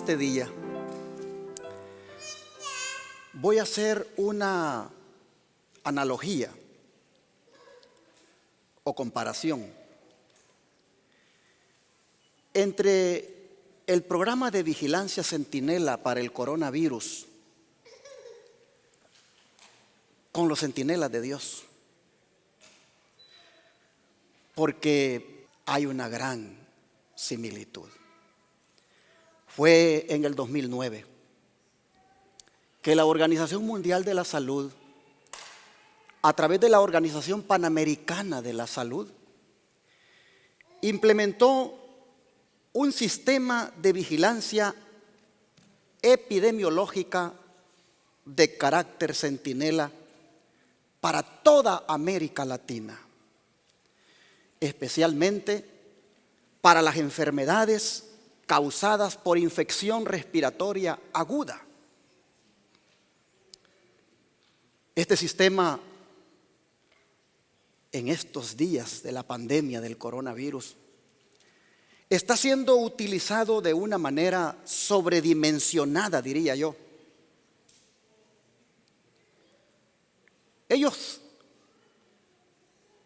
este día voy a hacer una analogía o comparación entre el programa de vigilancia Centinela para el coronavirus con los centinelas de Dios, porque hay una gran similitud. Fue en el 2009 que la Organización Mundial de la Salud, a través de la Organización Panamericana de la Salud, implementó un sistema de vigilancia epidemiológica de carácter centinela para toda América Latina, especialmente para las enfermedades causadas por infección respiratoria aguda. Este sistema, en estos días de la pandemia del coronavirus, está siendo utilizado de una manera sobredimensionada, diría yo. Ellos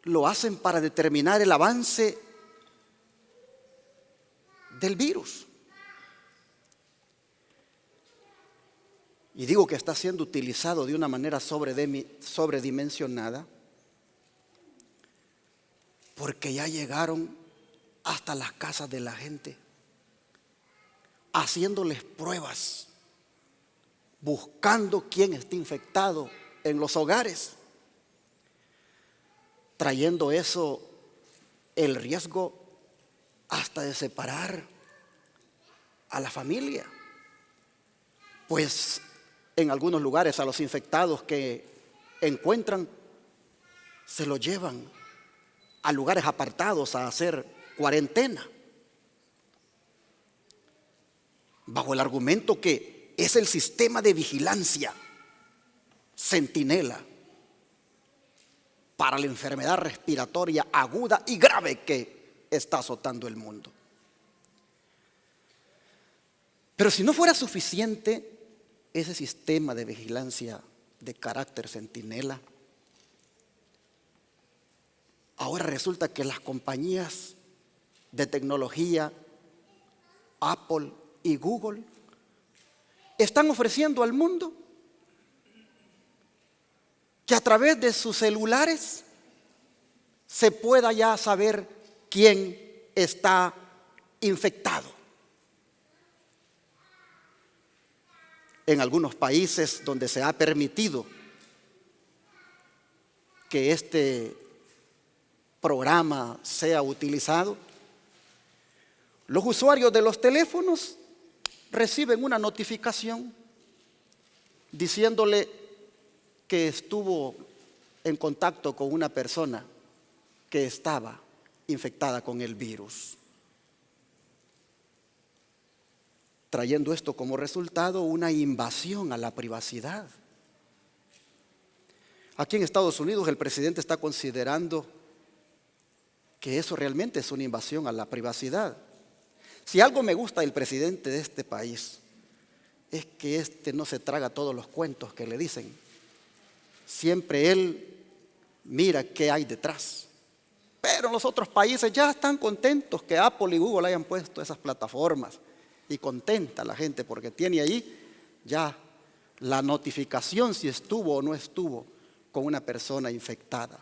lo hacen para determinar el avance del virus. Y digo que está siendo utilizado de una manera sobredimensionada porque ya llegaron hasta las casas de la gente, haciéndoles pruebas, buscando quién está infectado en los hogares, trayendo eso el riesgo hasta de separar a la familia. Pues en algunos lugares a los infectados que encuentran se los llevan a lugares apartados a hacer cuarentena, bajo el argumento que es el sistema de vigilancia centinela para la enfermedad respiratoria aguda y grave que está azotando el mundo. Pero si no fuera suficiente ese sistema de vigilancia de carácter centinela, ahora resulta que las compañías de tecnología, Apple y Google, están ofreciendo al mundo que a través de sus celulares se pueda ya saber quién está infectado. En algunos países donde se ha permitido que este programa sea utilizado, los usuarios de los teléfonos reciben una notificación diciéndole que estuvo en contacto con una persona que estaba infectada con el virus, trayendo esto como resultado una invasión a la privacidad. Aquí en Estados Unidos el presidente está considerando que eso realmente es una invasión a la privacidad. Si algo me gusta del presidente de este país es que no se traga todos los cuentos que le dicen. Siempre él mira qué hay detrás. Pero los otros países ya están contentos que Apple y Google hayan puesto esas plataformas, y contenta la gente porque tiene ahí ya la notificación si estuvo o no estuvo con una persona infectada.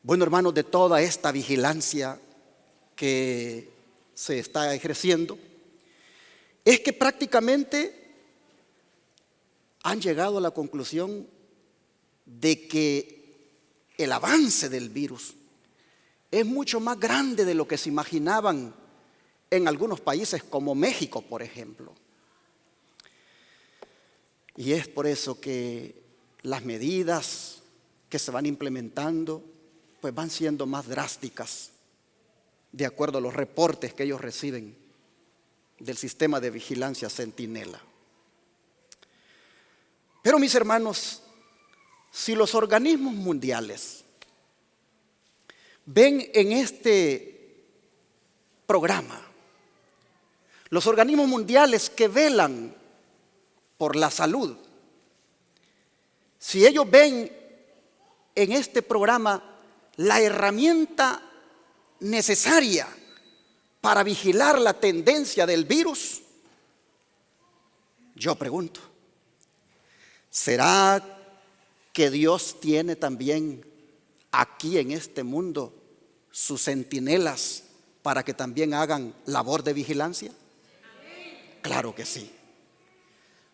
Bueno, hermanos, de toda esta vigilancia que se está ejerciendo, es que prácticamente han llegado a la conclusión de que el avance del virus es mucho más grande de lo que se imaginaban en algunos países como México, por ejemplo. Y es por eso que las medidas que se van implementando pues van siendo más drásticas, de acuerdo a los reportes que ellos reciben del sistema de vigilancia Centinela. Pero mis hermanos, si los organismos mundiales ven en este programa los organismos mundiales que velan por la salud, si ellos ven en este programa la herramienta necesaria para vigilar la tendencia del virus, yo pregunto, ¿será que Dios tiene también aquí en este mundo sus centinelas para que también hagan labor de vigilancia? Claro que sí.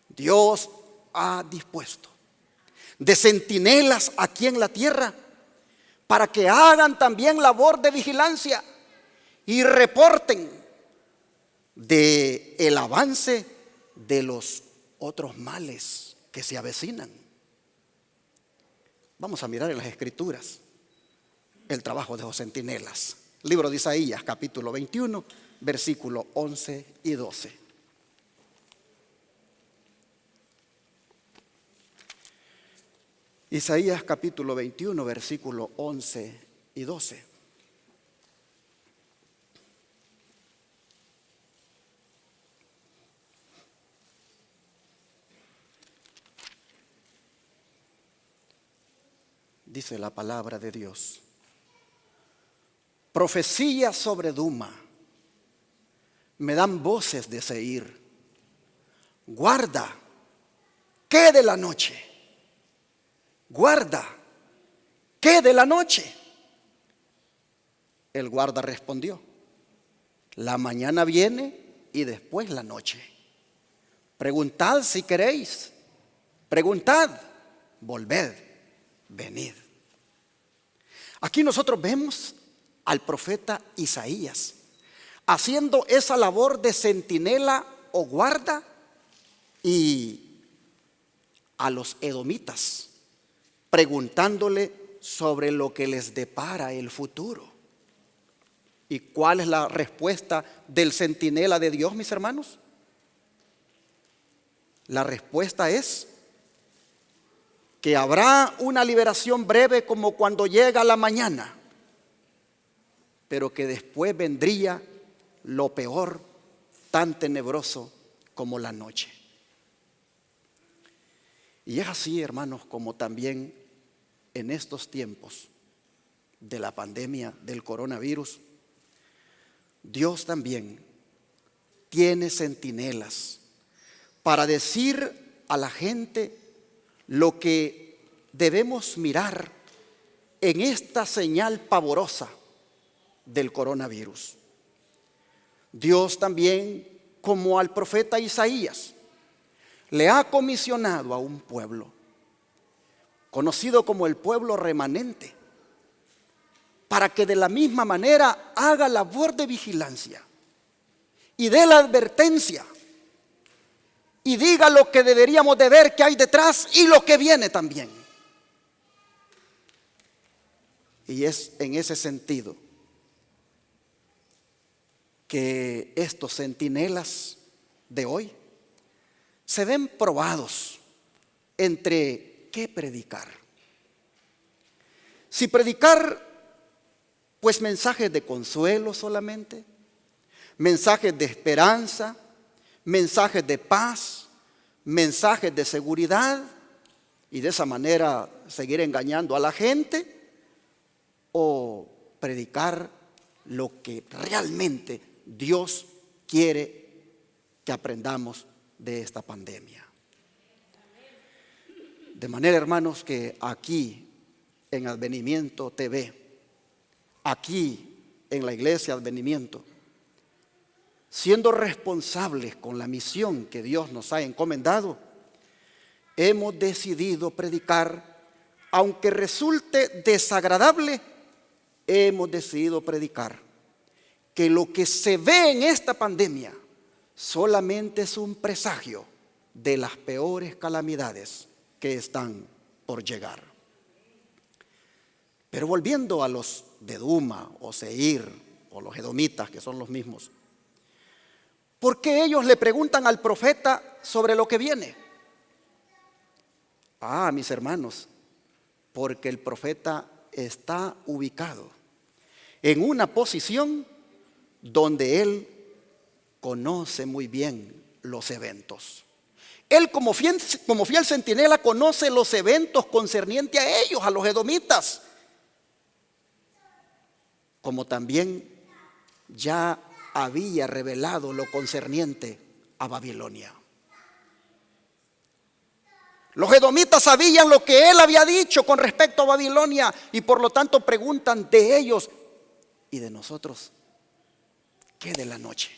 Dios ha dispuesto de centinelas aquí en la tierra para que hagan también labor de vigilancia y reporten de el avance de los otros males que se avecinan. Vamos a mirar en las Escrituras el trabajo de los centinelas. Libro de Isaías, capítulo 21, versículos 11 y 12. Isaías capítulo 21, versículo 11 y 12. Dice la palabra de Dios: profecía sobre Duma, me dan voces de Seir. Guarda, ¿qué de la noche? Guarda, ¿qué de la noche? El guarda respondió: la mañana viene y después la noche. Preguntad si queréis, preguntad, volved, venid. Aquí nosotros vemos al profeta Isaías haciendo esa labor de centinela o guarda, y a los edomitas preguntándole sobre lo que les depara el futuro. ¿Y cuál es la respuesta del centinela de Dios, mis hermanos? La respuesta es que habrá una liberación breve como cuando llega la mañana, pero que después vendría lo peor, tan tenebroso como la noche. Y es así, hermanos, como también en estos tiempos de la pandemia del coronavirus, Dios también tiene centinelas para decir a la gente lo que debemos mirar en esta señal pavorosa del coronavirus. Dios también, como al profeta Isaías, le ha comisionado a un pueblo conocido como el pueblo remanente, para que de la misma manera haga labor de vigilancia y dé la advertencia y diga lo que deberíamos de ver que hay detrás y lo que viene también. Y es en ese sentido que estos centinelas de hoy se ven probados entre qué predicar. Si predicar pues mensajes de consuelo solamente, mensajes de esperanza, mensajes de paz, mensajes de seguridad, y de esa manera seguir engañando a la gente, o predicar lo que realmente Dios quiere que aprendamos de esta pandemia. De manera, hermanos, que aquí en Advenimiento TV, aquí en la iglesia Advenimiento, siendo responsables con la misión que Dios nos ha encomendado, hemos decidido predicar, aunque resulte desagradable, hemos decidido predicar que lo que se ve en esta pandemia solamente es un presagio de las peores calamidades que están por llegar. Pero volviendo a los de Duma o Seir o los edomitas, que son los mismos, ¿por qué ellos le preguntan al profeta sobre lo que viene? Mis hermanos, porque el profeta está ubicado en una posición donde él conoce muy bien los eventos. Él como fiel centinela conoce los eventos concernientes a ellos, a los edomitas, como también ya había revelado lo concerniente a Babilonia. Los edomitas sabían lo que él había dicho con respecto a Babilonia y por lo tanto preguntan de ellos y de nosotros, ¿qué de la noche?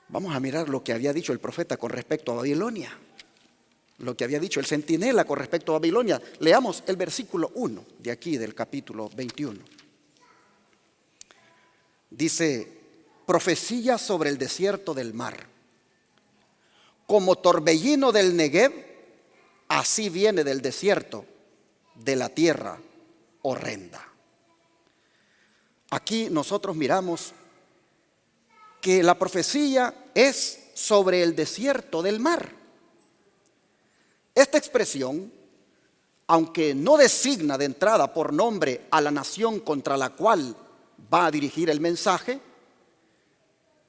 Vamos a mirar lo que había dicho el profeta con respecto a Babilonia, lo que había dicho el centinela con respecto a Babilonia. Leamos el versículo 1 de aquí del capítulo 21. Dice: profecía sobre el desierto del mar. Como torbellino del Negev, así viene del desierto, de la tierra horrenda. Aquí nosotros miramos que la profecía es sobre el desierto del mar. Esta expresión, aunque no designa de entrada por nombre a la nación contra la cual va a dirigir el mensaje,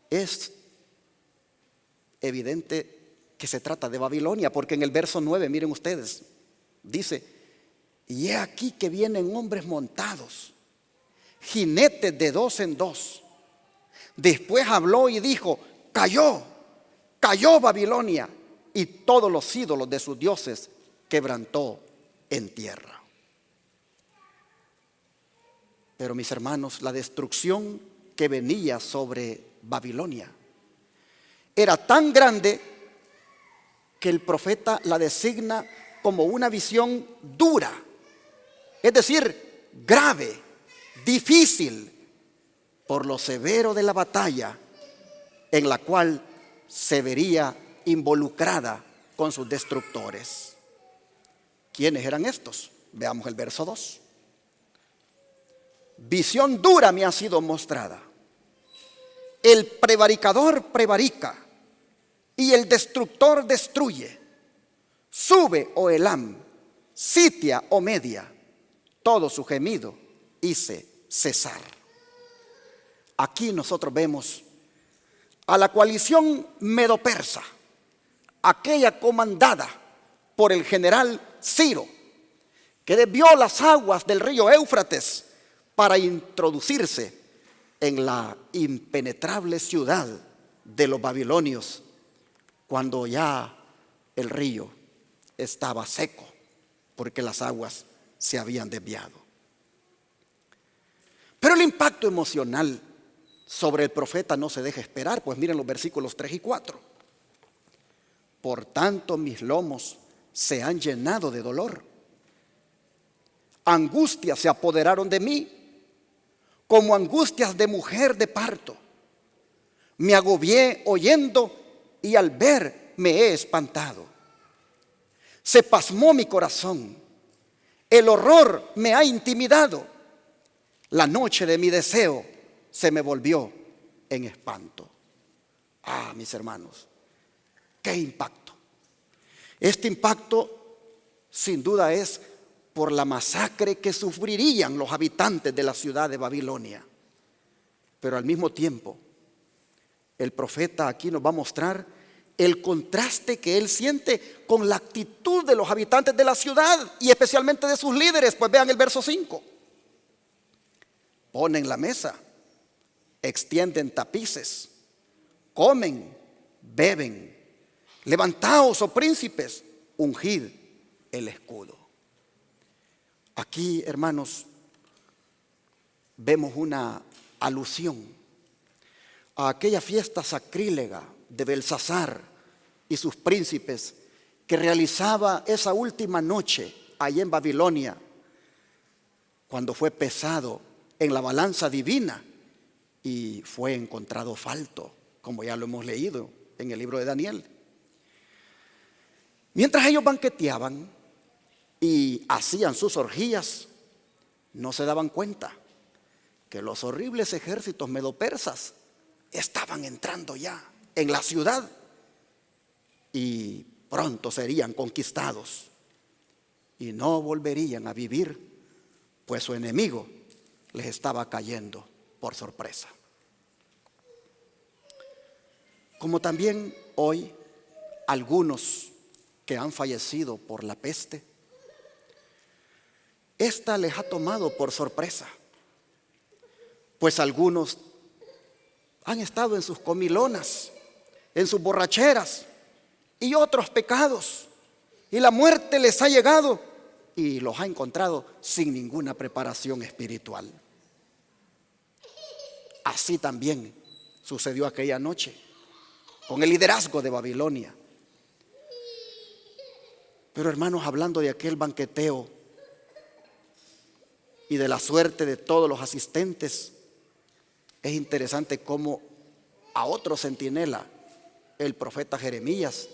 es evidente que se trata de Babilonia, porque en el verso 9, miren ustedes, dice: y he aquí que vienen hombres montados, jinetes de 2 en 2. Después habló y dijo: cayó Babilonia, y todos los ídolos de sus dioses quebrantó en tierra. Pero mis hermanos, la destrucción que venía sobre Babilonia era tan grande que el profeta la designa como una visión dura, es decir, grave, difícil, por lo severo de la batalla en la cual se vería involucrada con sus destructores. ¿Quiénes eran estos? Veamos el verso 2. Visión dura me ha sido mostrada. El prevaricador prevarica y el destructor destruye. Sube, oh Elam, sitia, oh Media, todo su gemido hice cesar. Aquí nosotros vemos a la coalición medo-persa, aquella comandada por el general Ciro, que desvió las aguas del río Éufrates para introducirse en la impenetrable ciudad de los babilonios, cuando ya el río estaba seco, porque las aguas se habían desviado. Pero el impacto emocional sobre el profeta no se deja esperar, pues miren los versículos 3 y 4. Por tanto, mis lomos se han llenado de dolor. Angustias se apoderaron de mí, como angustias de mujer de parto. Me agobié oyendo y al ver me he espantado. Se pasmó mi corazón. El horror me ha intimidado. La noche de mi deseo se me volvió en espanto. Ah, mis hermanos, qué impacto. Este impacto sin duda es por la masacre que sufrirían los habitantes de la ciudad de Babilonia. Pero al mismo tiempo, el profeta aquí nos va a mostrar el contraste que él siente con la actitud de los habitantes de la ciudad y especialmente de sus líderes. Pues vean el verso 5. Ponen la mesa, extienden tapices, comen, beben. Levantaos, oh príncipes, ungid el escudo. Aquí, hermanos, vemos una alusión a aquella fiesta sacrílega de Belsasar y sus príncipes que realizaba esa última noche allá en Babilonia, cuando fue pesado en la balanza divina y fue encontrado falto, como ya lo hemos leído en el libro de Daniel. Mientras ellos banqueteaban y hacían sus orgías, no se daban cuenta que los horribles ejércitos medopersas estaban entrando ya en la ciudad y pronto serían conquistados y no volverían a vivir, pues su enemigo les estaba cayendo por sorpresa. como también hoy algunos que han fallecido por la peste, esta les ha tomado por sorpresa, pues algunos han estado en sus comilonas, en sus borracheras y otros pecados, y la muerte les ha llegado y los ha encontrado sin ninguna preparación espiritual. Así también sucedió aquella noche con el liderazgo de Babilonia. Pero hermanos, hablando de aquel banqueteo y de la suerte de todos los asistentes, es interesante cómo a otro centinela, el profeta Jeremías,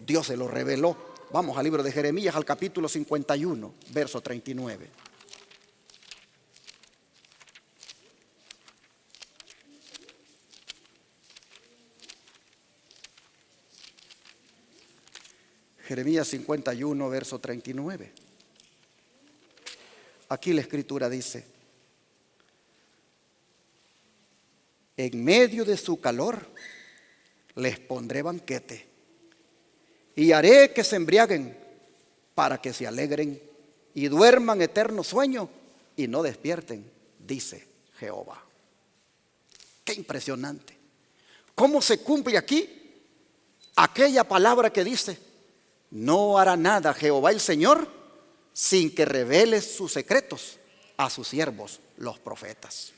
Dios se lo reveló. Vamos al libro de Jeremías, al capítulo 51, verso 39. Jeremías 51, verso 39. Aquí la escritura dice: en medio de su calor les pondré banquete y haré que se embriaguen para que se alegren y duerman eterno sueño y no despierten, dice Jehová. Qué impresionante. ¿Cómo se cumple aquí aquella palabra que dice: no hará nada Jehová el Señor sin que revele sus secretos a sus siervos los profetas?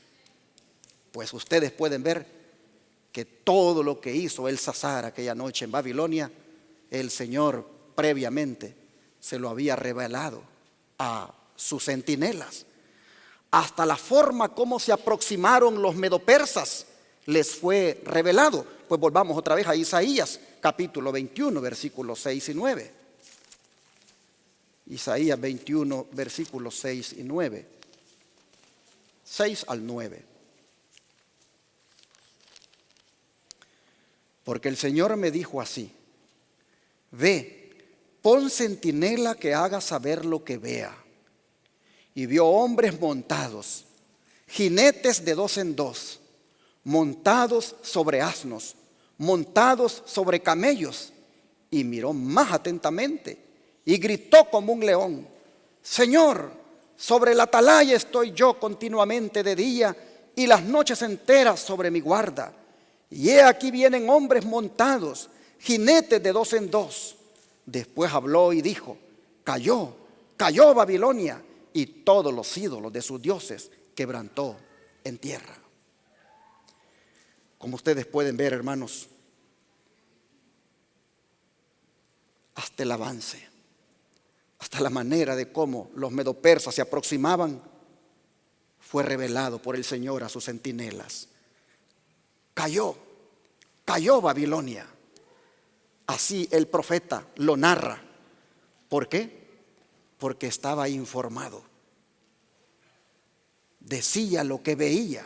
Pues ustedes pueden ver que todo lo que hizo Belsasar aquella noche en Babilonia, el Señor previamente se lo había revelado a sus centinelas. Hasta la forma como se aproximaron los medopersas les fue revelado. Pues volvamos otra vez a Isaías capítulo 21, versículos 6 y 9. Isaías 21, versículos 6 y 9. 6 al 9. Porque el Señor me dijo así: ve, pon centinela que haga saber lo que vea. Y vio hombres montados, jinetes de 2 en 2, montados sobre asnos, montados sobre camellos. Y miró más atentamente y gritó como un león: Señor, sobre la atalaya estoy yo continuamente de día y las noches enteras sobre mi guarda. Y he aquí vienen hombres montados, jinetes de 2 en 2. Después habló y dijo: cayó Babilonia, y todos los ídolos de sus dioses quebrantó en tierra. Como ustedes pueden ver, hermanos, hasta el avance, hasta la manera de cómo los medopersas se aproximaban, fue revelado por el Señor a sus centinelas. Cayó Babilonia. Así el profeta lo narra. ¿Por qué? Porque estaba informado. Decía lo que veía,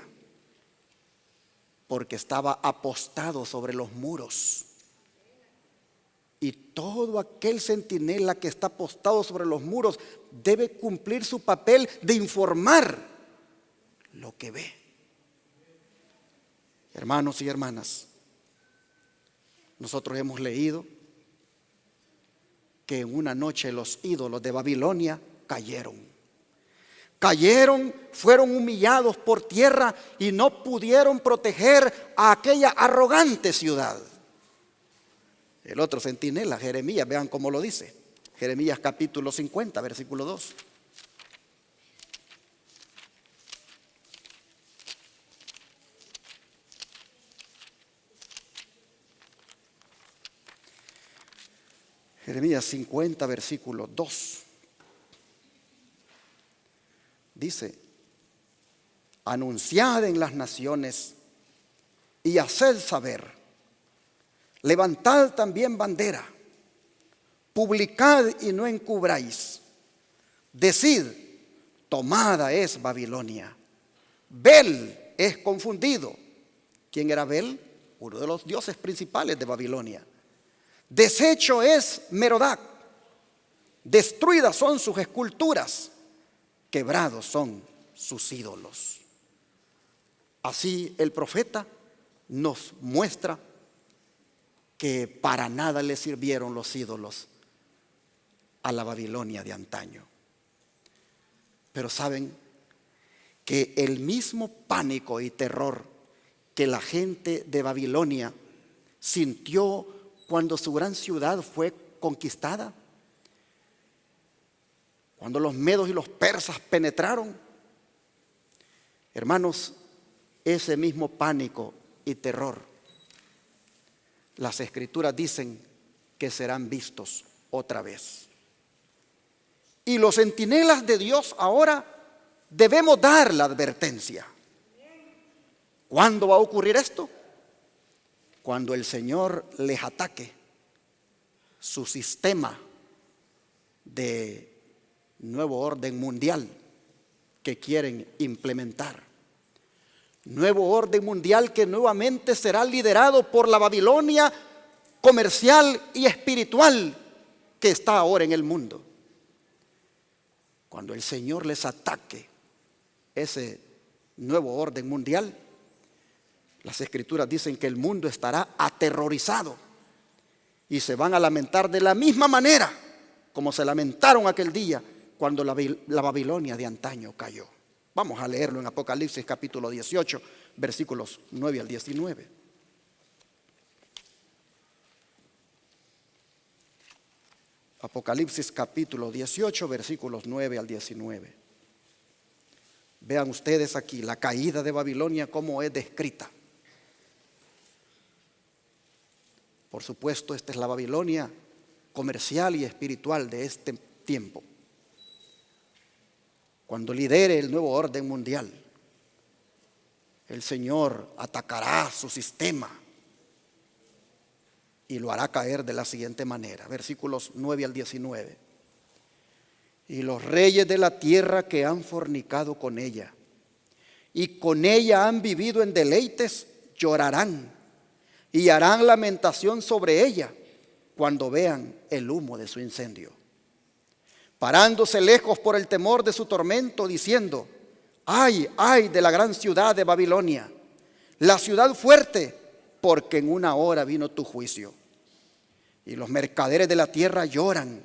porque estaba apostado sobre los muros. Y todo aquel centinela que está apostado sobre los muros debe cumplir su papel de informar lo que ve. Hermanos y hermanas, nosotros hemos leído que en una noche los ídolos de Babilonia cayeron, fueron humillados por tierra y no pudieron proteger a aquella arrogante ciudad. El otro centinela, Jeremías, vean cómo lo dice. Jeremías capítulo 50, versículo 2. Jeremías 50, versículo 2. Dice: anunciad en las naciones y haced saber, levantad también bandera, publicad y no encubráis, decid: tomada es Babilonia, Bel es confundido. ¿Quién era Bel? Uno de los dioses principales de Babilonia. Deshecho es Merodac, destruidas son sus esculturas, quebrados son sus ídolos. Así el profeta nos muestra que para nada le sirvieron los ídolos a la Babilonia de antaño. Pero saben que el mismo pánico y terror que la gente de Babilonia sintió cuando su gran ciudad fue conquistada, cuando los medos y los persas penetraron, hermanos, ese mismo pánico y terror, las Escrituras dicen que serán vistos otra vez. Y los centinelas de Dios ahora debemos dar la advertencia. ¿Cuándo va a ocurrir esto? Cuando el Señor les ataque su sistema de nuevo orden mundial que quieren implementar. Nuevo orden mundial que nuevamente será liderado por la Babilonia comercial y espiritual que está ahora en el mundo. Cuando el Señor les ataque ese nuevo orden mundial, las Escrituras dicen que el mundo estará aterrorizado y se van a lamentar de la misma manera como se lamentaron aquel día cuando la Babilonia de antaño cayó. Vamos a leerlo en Apocalipsis capítulo 18, versículos 9 al 19. Apocalipsis capítulo 18, versículos 9 al 19. Vean ustedes aquí la caída de Babilonia, cómo es descrita. Por supuesto, esta es la Babilonia comercial y espiritual de este tiempo. Cuando lidere el nuevo orden mundial, el Señor atacará su sistema y lo hará caer de la siguiente manera. Versículos 9 al 19. Y los reyes de la tierra que han fornicado con ella y con ella han vivido en deleites, llorarán y harán lamentación sobre ella cuando vean el humo de su incendio, parándose lejos por el temor de su tormento, diciendo: ay, ay de la gran ciudad de Babilonia, la ciudad fuerte, porque en una hora vino tu juicio. Y los mercaderes de la tierra lloran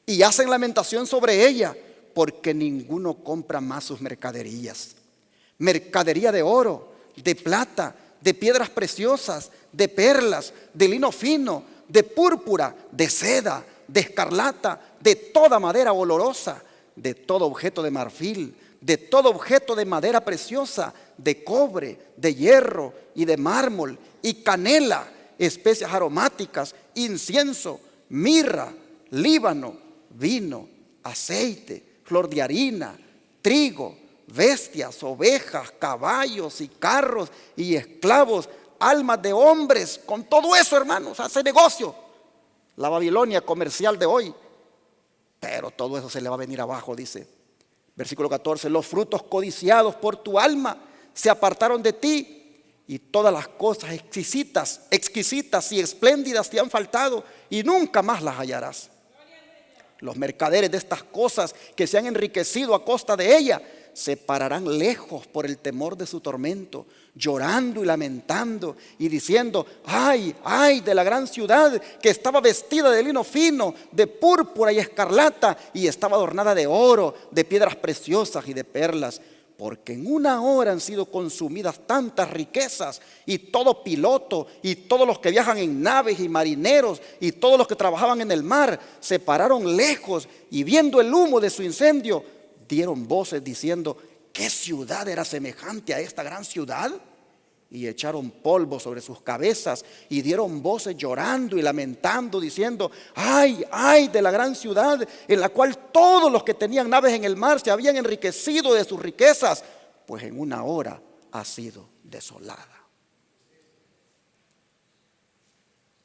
y hacen lamentación sobre ella, porque ninguno compra más sus mercaderías. Mercadería de oro, de plata, de piedras preciosas, de perlas, de lino fino, de púrpura, de seda, de escarlata, de toda madera olorosa, de todo objeto de marfil, de todo objeto de madera preciosa, de cobre, de hierro y de mármol, y canela, especias aromáticas, incienso, mirra, líbano, vino, aceite, flor de harina, trigo, bestias, ovejas, caballos y carros y esclavos, almas de hombres. Con todo eso, hermanos, hace negocio la Babilonia comercial de hoy. Pero todo eso se le va a venir abajo, dice. Versículo 14: los frutos codiciados por tu alma se apartaron de ti, y todas las cosas exquisitas y espléndidas te han faltado, y nunca más las hallarás. Los mercaderes de estas cosas que se han enriquecido a costa de ella se pararán lejos por el temor de su tormento, llorando y lamentando y diciendo: ay, ay de la gran ciudad que estaba vestida de lino fino, de púrpura y escarlata, y estaba adornada de oro, de piedras preciosas y de perlas, porque en una hora han sido consumidas tantas riquezas, y todo piloto y todos los que viajan en naves y marineros y todos los que trabajaban en el mar se pararon lejos, y viendo el humo de su incendio dieron voces diciendo: ¿qué ciudad era semejante a esta gran ciudad? Y echaron polvo sobre sus cabezas y dieron voces llorando y lamentando, diciendo: ay, ay de la gran ciudad en la cual todos los que tenían naves en el mar se habían enriquecido de sus riquezas, pues en una hora ha sido desolada.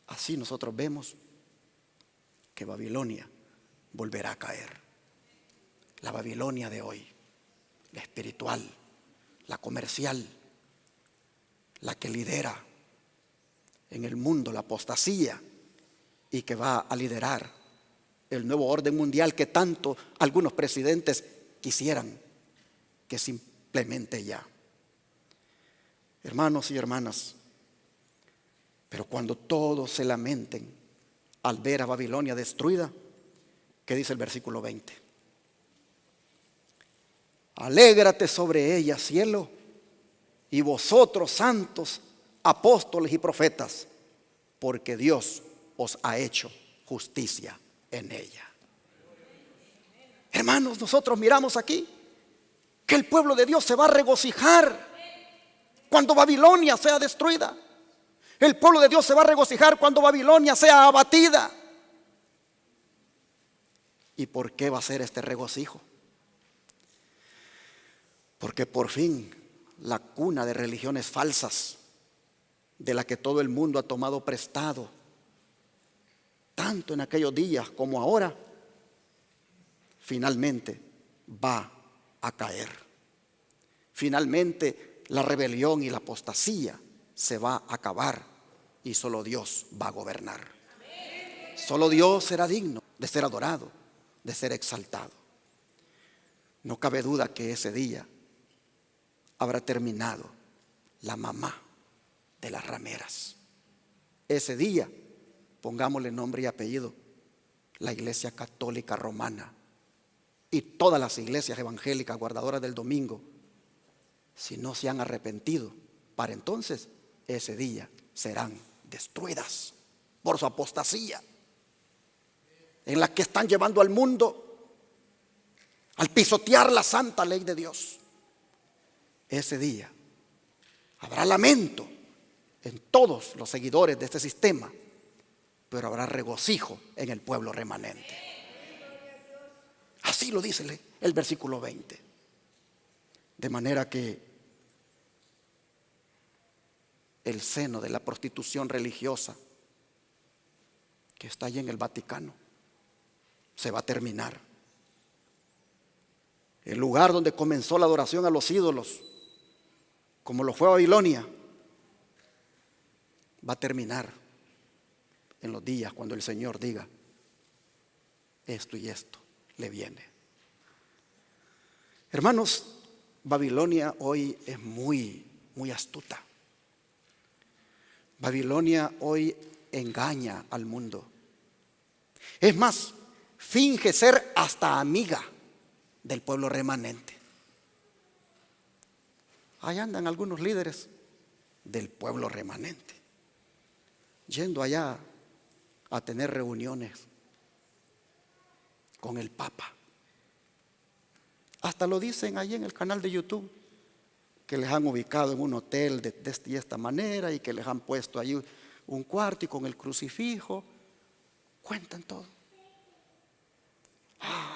Así nosotros vemos que Babilonia volverá a caer. La Babilonia de hoy, la espiritual, la comercial, la que lidera en el mundo la apostasía y que va a liderar el nuevo orden mundial que tanto algunos presidentes quisieran que se implemente ya. Hermanos y hermanas, Pero cuando todos se lamenten al ver a Babilonia destruida, ¿qué dice el versículo 20? Alégrate sobre ella, cielo, y vosotros, santos, apóstoles y profetas, porque Dios os ha hecho justicia en ella. Hermanos, nosotros miramos aquí que el pueblo de Dios se va a regocijar cuando Babilonia sea destruida. El pueblo de Dios se va a regocijar cuando Babilonia sea abatida. ¿Y por qué va a ser este regocijo? Porque por fin la cuna de religiones falsas, de la que todo el mundo ha tomado prestado, tanto en aquellos días como ahora, finalmente va a caer. Finalmente la rebelión y la apostasía se va a acabar y solo Dios va a gobernar. Solo Dios será digno de ser adorado, de ser exaltado. No cabe duda que ese día habrá terminado la mamá de las rameras. Ese día, pongámosle nombre y apellido, la Iglesia Católica Romana y todas las iglesias evangélicas guardadoras del domingo, si no se han arrepentido, para entonces ese día serán destruidas por su apostasía, en la que están llevando al mundo al pisotear la santa ley de Dios. Ese día habrá lamento en todos los seguidores de este sistema, pero habrá regocijo en el pueblo remanente. Así lo dice el versículo 20. De manera que el seno de la prostitución religiosa que está allí en el Vaticano se va a terminar. El lugar donde comenzó la adoración a los ídolos, como lo fue Babilonia, va a terminar en los días cuando el Señor diga: esto y esto le viene. Hermanos, Babilonia hoy es muy astuta. Babilonia hoy engaña al mundo. Es más, finge ser hasta amiga del pueblo remanente. Ahí andan algunos líderes del pueblo remanente, yendo allá a tener reuniones con el Papa. Hasta lo dicen ahí en el canal de YouTube, que les han ubicado en un hotel de esta manera y que les han puesto ahí un cuarto y con el crucifijo. Cuentan todo.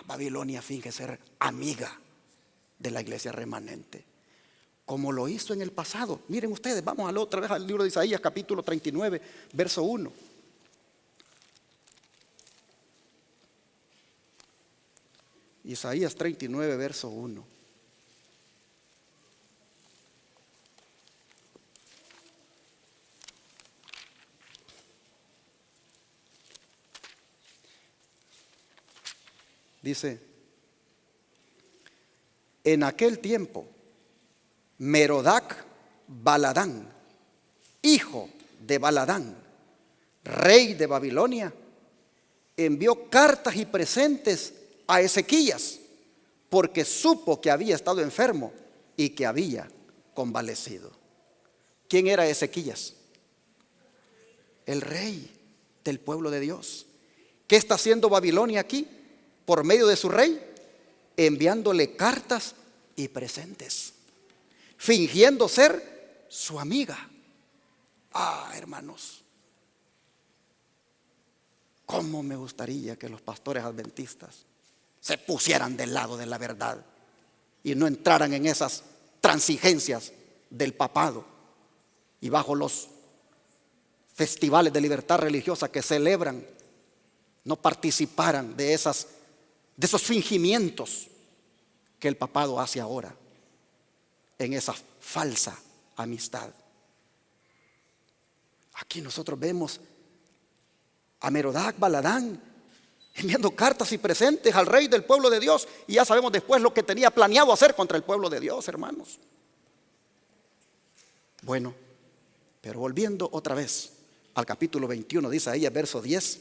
Babilonia finge ser amiga de la iglesia remanente, como lo hizo en el pasado. Miren ustedes, vamos otra vez al libro de Isaías, capítulo 39, verso 1. Isaías 39, verso 1. Dice: en aquel tiempo, Merodac Baladán, hijo de Baladán, rey de Babilonia, envió cartas y presentes a Ezequías, porque supo que había estado enfermo y que había convalecido. ¿Quién era Ezequías? El rey del pueblo de Dios. ¿Qué está haciendo Babilonia aquí? Por medio de su rey, enviándole cartas y presentes, fingiendo ser su amiga. Hermanos, cómo me gustaría que los pastores adventistas se pusieran del lado de la verdad y no entraran en esas transigencias del papado y bajo los festivales de libertad religiosa que celebran, no participaran de esos fingimientos que el papado hace ahora en esa falsa amistad. Aquí nosotros vemos a Merodac Baladán enviando cartas y presentes al rey del pueblo de Dios, y ya sabemos después lo que tenía planeado hacer contra el pueblo de Dios, hermanos. Bueno, pero volviendo otra vez al capítulo 21 de Isaías, verso 10,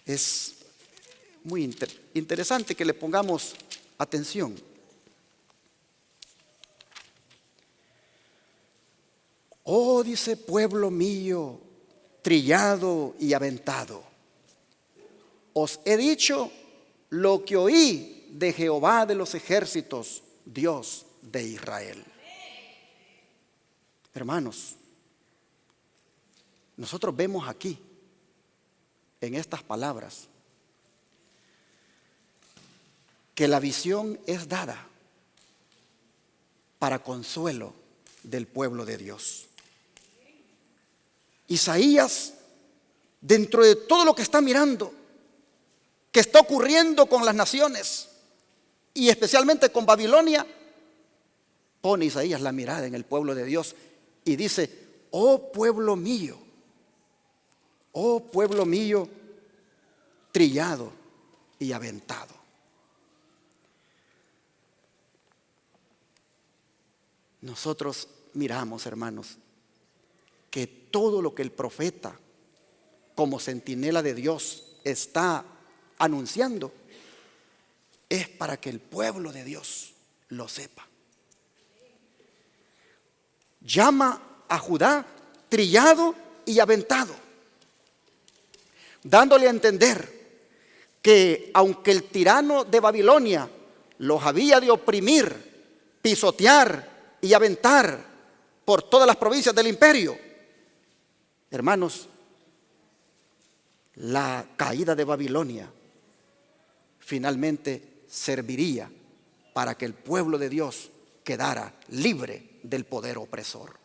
es muy interesante que le pongamos atención. Oh, dice, pueblo mío, trillado y aventado, os he dicho lo que oí de Jehová de los ejércitos, Dios de Israel. Hermanos, nosotros vemos aquí, en estas palabras, que la visión es dada para consuelo del pueblo de Dios. Isaías, dentro de todo lo que está mirando, que está ocurriendo con las naciones y especialmente con Babilonia, pone Isaías la mirada en el pueblo de Dios y dice: oh pueblo mío, trillado y aventado. Nosotros miramos, hermanos, que todo lo que el profeta, como centinela de Dios, está anunciando, es para que el pueblo de Dios lo sepa. Llama a Judá trillado y aventado, dándole a entender que aunque el tirano de Babilonia los había de oprimir, pisotear y aventar por todas las provincias del imperio, hermanos, la caída de Babilonia finalmente serviría para que el pueblo de Dios quedara libre del poder opresor.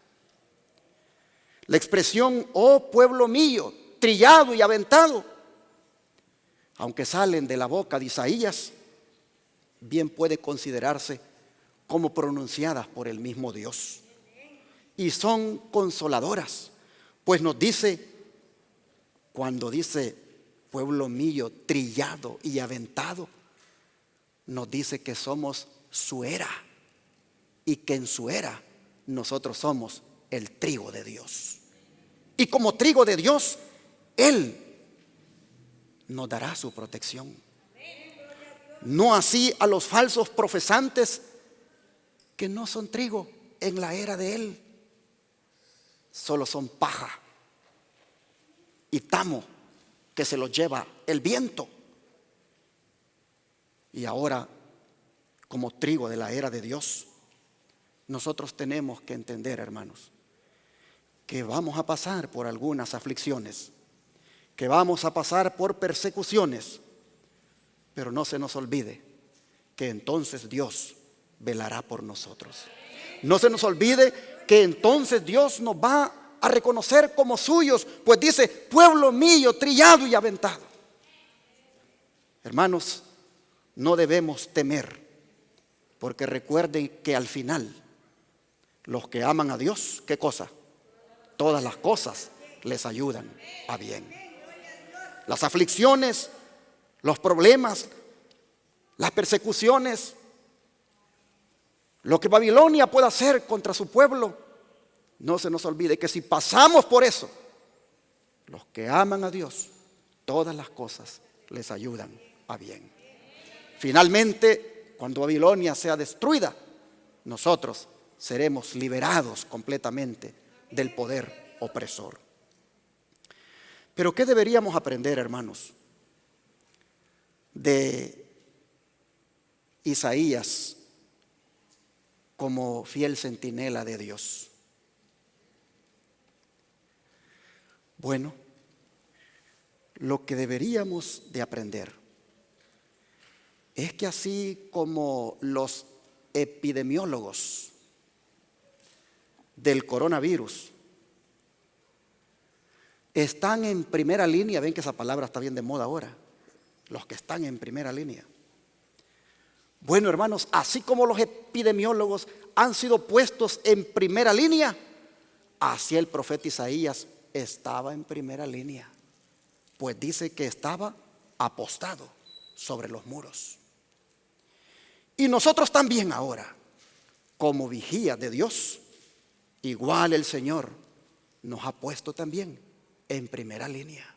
La expresión oh pueblo mío, trillado y aventado, aunque salen de la boca de Isaías, bien puede considerarse como pronunciadas por el mismo Dios, y son consoladoras, pues nos dice, cuando dice pueblo mío trillado y aventado, nos dice que somos su era y que en su era nosotros somos el trigo de Dios, y como trigo de Dios Él nos dará su protección. No así a los falsos profesantes, que no son trigo en la era de Él, solo son paja y tamo que se los lleva el viento. Y ahora, como trigo de la era de Dios, nosotros tenemos que entender, hermanos, que vamos a pasar por algunas aflicciones, que vamos a pasar por persecuciones, pero no se nos olvide que entonces Dios velará por nosotros. No se nos olvide que entonces Dios nos va a reconocer como suyos, pues dice pueblo mío trillado y aventado. Hermanos, no debemos temer, porque recuerden que al final los que aman a Dios, ¿qué cosa? Todas las cosas les ayudan a bien. Las aflicciones, los problemas, las persecuciones, lo que Babilonia pueda hacer contra su pueblo, no se nos olvide que si pasamos por eso, los que aman a Dios, todas las cosas les ayudan a bien. Finalmente, cuando Babilonia sea destruida, nosotros seremos liberados completamente del poder opresor. Pero ¿qué deberíamos aprender, hermanos, de Isaías como fiel centinela de Dios? Bueno, lo que deberíamos de aprender es que así como los epidemiólogos del coronavirus están en primera línea, ven que esa palabra está bien de moda ahora, los que están en primera línea. Bueno, hermanos, así como los epidemiólogos han sido puestos en primera línea, así el profeta Isaías estaba en primera línea, pues dice que estaba apostado sobre los muros. Y nosotros también ahora, como vigía de Dios, igual el Señor nos ha puesto también en primera línea.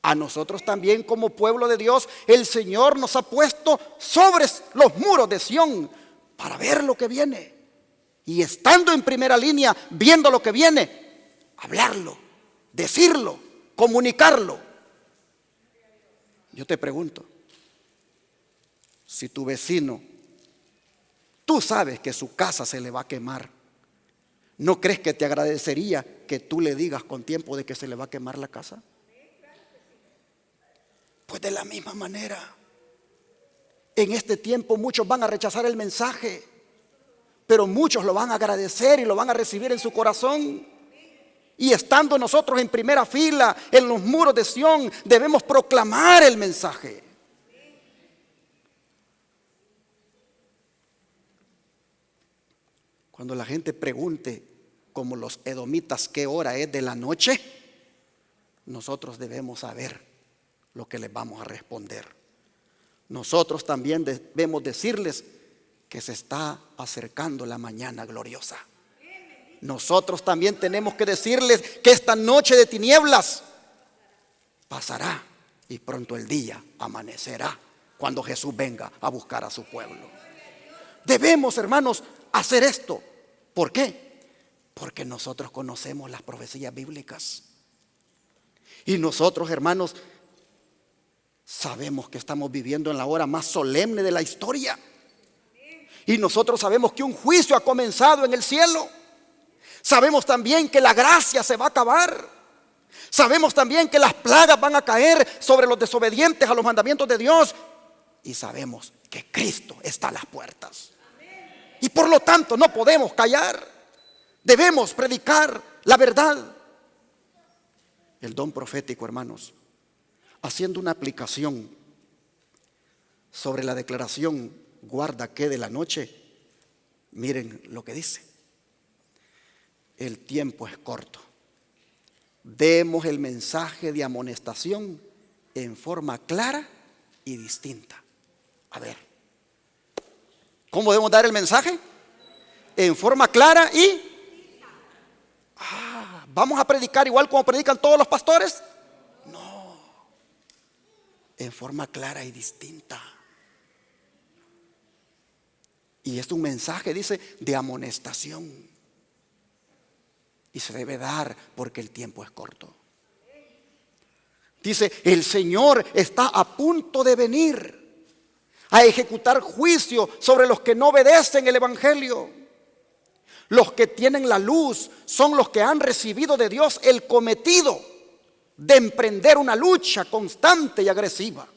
A nosotros también como pueblo de Dios, el Señor nos ha puesto sobre los muros de Sión para ver lo que viene. Y estando en primera línea, viendo lo que viene, hablarlo, decirlo, comunicarlo. Yo te pregunto, si tu vecino, tú sabes que su casa se le va a quemar, ¿no crees que te agradecería que tú le digas con tiempo de que se le va a quemar la casa? Pues de la misma manera, en este tiempo muchos van a rechazar el mensaje, pero muchos lo van a agradecer y lo van a recibir en su corazón. Y estando nosotros en primera fila, en los muros de Sión, debemos proclamar el mensaje. Cuando la gente pregunte, como los edomitas, qué hora es de la noche, nosotros debemos saber lo que les vamos a responder. Nosotros también debemos decirles que se está acercando la mañana gloriosa. Nosotros también tenemos que decirles que esta noche de tinieblas pasará y pronto el día amanecerá cuando Jesús venga a buscar a su pueblo. Debemos, hermanos, hacer esto. ¿Por qué? Porque nosotros conocemos las profecías bíblicas. Y nosotros, hermanos, sabemos que estamos viviendo en la hora más solemne de la historia. Y nosotros sabemos que un juicio ha comenzado en el cielo. Sabemos también que la gracia se va a acabar. Sabemos también que las plagas van a caer sobre los desobedientes a los mandamientos de Dios. Y sabemos que Cristo está a las puertas. Y por lo tanto no podemos callar. Debemos predicar la verdad. El don profético, hermanos, haciendo una aplicación sobre la declaración guarda que de la noche, miren lo que dice: el tiempo es corto. Demos el mensaje de amonestación en forma clara y distinta. A ver, ¿cómo debemos dar el mensaje? En forma clara y ¿vamos a predicar igual como predican todos los pastores? No, en forma clara y distinta. Y es un mensaje, dice, de amonestación. Y se debe dar porque el tiempo es corto. Dice, el Señor está a punto de venir a ejecutar juicio sobre los que no obedecen el Evangelio. Los que tienen la luz son los que han recibido de Dios el cometido de emprender una lucha constante y agresiva.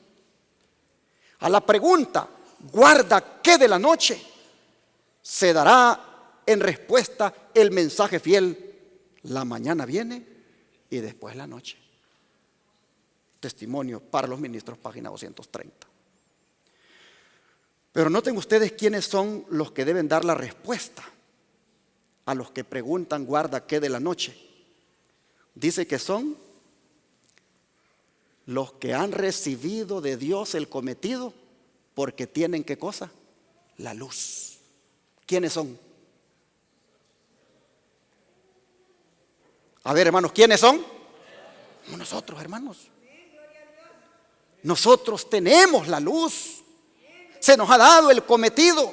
A la pregunta, ¿guarda qué de la noche? Se dará en respuesta el mensaje fiel: la mañana viene y después la noche. Testimonio para los ministros, página 230. Pero noten ustedes quiénes son los que deben dar la respuesta a los que preguntan guarda qué de la noche. Dice que son los que han recibido de Dios el cometido porque tienen ¿qué cosa? La luz. ¿Quiénes son? A ver, hermanos, ¿quiénes son? Nosotros, hermanos. Nosotros tenemos la luz. Se nos ha dado el cometido.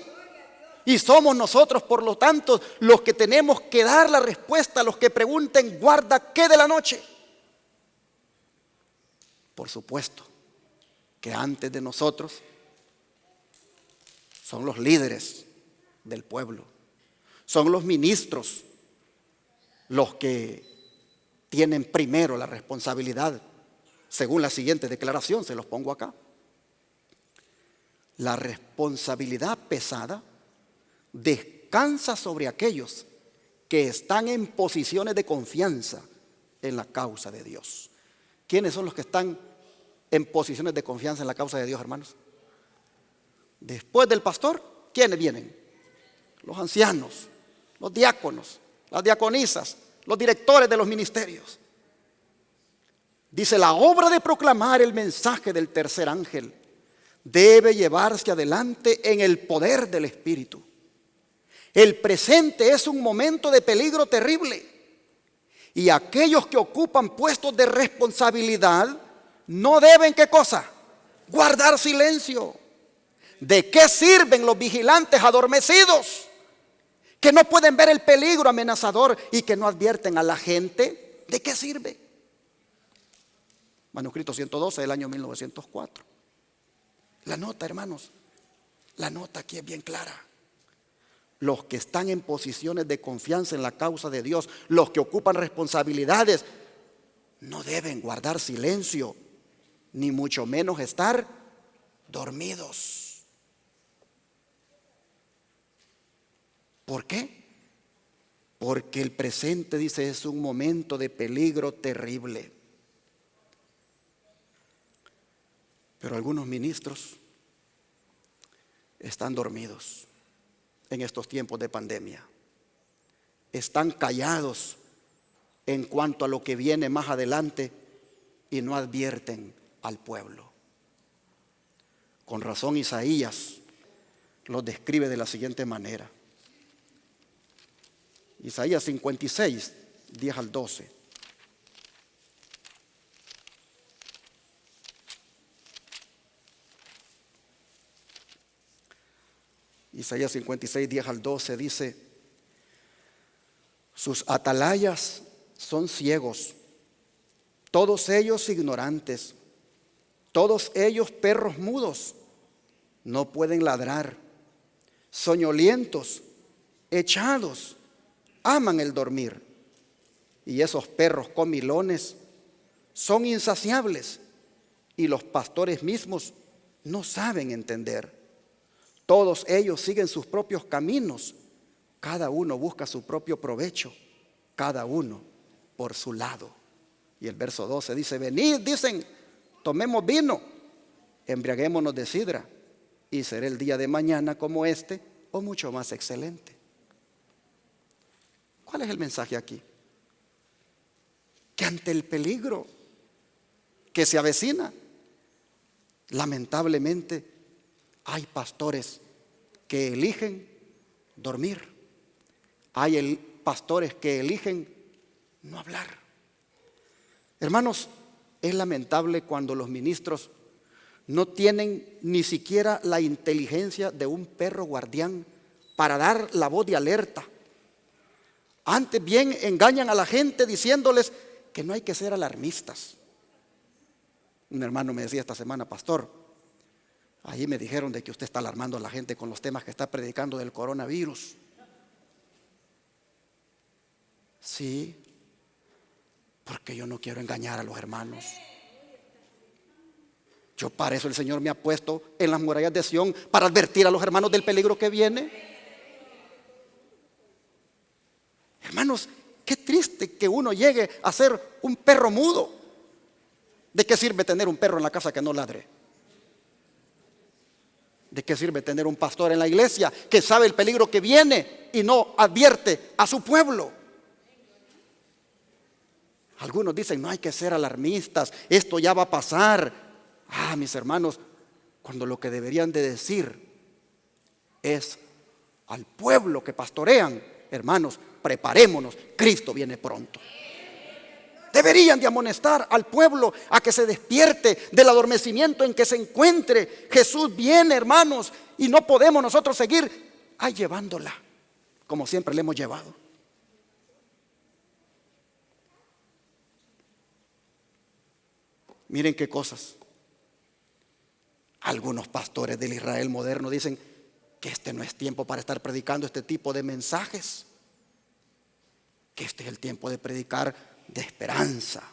Y somos nosotros, por lo tanto, los que tenemos que dar la respuesta a los que pregunten guarda qué de la noche. Por supuesto que antes de nosotros son los líderes del pueblo, son los ministros los que tienen primero la responsabilidad, según la siguiente declaración, se los pongo acá. La responsabilidad pesada descansa sobre aquellos que están en posiciones de confianza en la causa de Dios. ¿Quiénes son los que están en posiciones de confianza en la causa de Dios, hermanos? Después del pastor, ¿quiénes vienen? Los ancianos, los diáconos, las diaconisas, los directores de los ministerios. Dice, la obra de proclamar el mensaje del tercer ángel debe llevarse adelante en el poder del Espíritu. El presente es un momento de peligro terrible Y aquellos que ocupan puestos de responsabilidad no deben, ¿qué cosa? Guardar silencio. ¿De qué sirven los vigilantes adormecidos que no pueden ver el peligro amenazador y que no advierten a la gente? ¿De qué sirve? Manuscrito 112 del año 1904. La nota, hermanos, la nota aquí es bien clara. Los que están en posiciones de confianza en la causa de Dios, los que ocupan responsabilidades, no deben guardar silencio, ni mucho menos estar dormidos. ¿Por qué? Porque el presente, dice, es un momento de peligro terrible. Pero algunos ministros están dormidos en estos tiempos de pandemia. Están callados en cuanto a lo que viene más adelante y no advierten al pueblo. Con razón Isaías los describe de la siguiente manera. Isaías 56, 10 al 12. Isaías 56, 10 al 12 dice: sus atalayas son ciegos, todos ellos ignorantes, todos ellos perros mudos, no pueden ladrar, soñolientos, echados, aman el dormir. Y esos perros comilones son insaciables, y los pastores mismos no saben entender. Todos ellos siguen sus propios caminos, cada uno busca su propio provecho, cada uno por su lado. Y el verso 12 dice: venid, dicen, tomemos vino, embriaguémonos de sidra, y será el día de mañana como este, o mucho más excelente. ¿Cuál es el mensaje aquí? Que ante el peligro que se avecina, lamentablemente hay pastores que eligen dormir. Hay pastores que eligen no hablar. Hermanos, es lamentable cuando los ministros no tienen ni siquiera la inteligencia de un perro guardián para dar la voz de alerta. Antes bien engañan a la gente diciéndoles que no hay que ser alarmistas. Un hermano me decía esta semana: pastor, ahí me dijeron de que usted está alarmando a la gente con los temas que está predicando del coronavirus. Sí, porque yo no quiero engañar a los hermanos. Yo para eso el Señor me ha puesto en las murallas de Sión, para advertir a los hermanos del peligro que viene. Hermanos, qué triste que uno llegue a ser un perro mudo. ¿De qué sirve tener un perro en la casa que no ladre? ¿De qué sirve tener un pastor en la iglesia que sabe el peligro que viene y no advierte a su pueblo? Algunos dicen: no hay que ser alarmistas, esto ya va a pasar. Mis hermanos, cuando lo que deberían de decir es al pueblo que pastorean: hermanos, preparémonos, Cristo viene pronto. Deberían de amonestar al pueblo a que se despierte del adormecimiento en que se encuentre. Jesús viene, hermanos, y no podemos nosotros seguir llevándola como siempre le hemos llevado. Miren qué cosas. Algunos pastores del Israel moderno dicen que este no es tiempo para estar predicando este tipo de mensajes, que este es el tiempo de predicar de esperanza,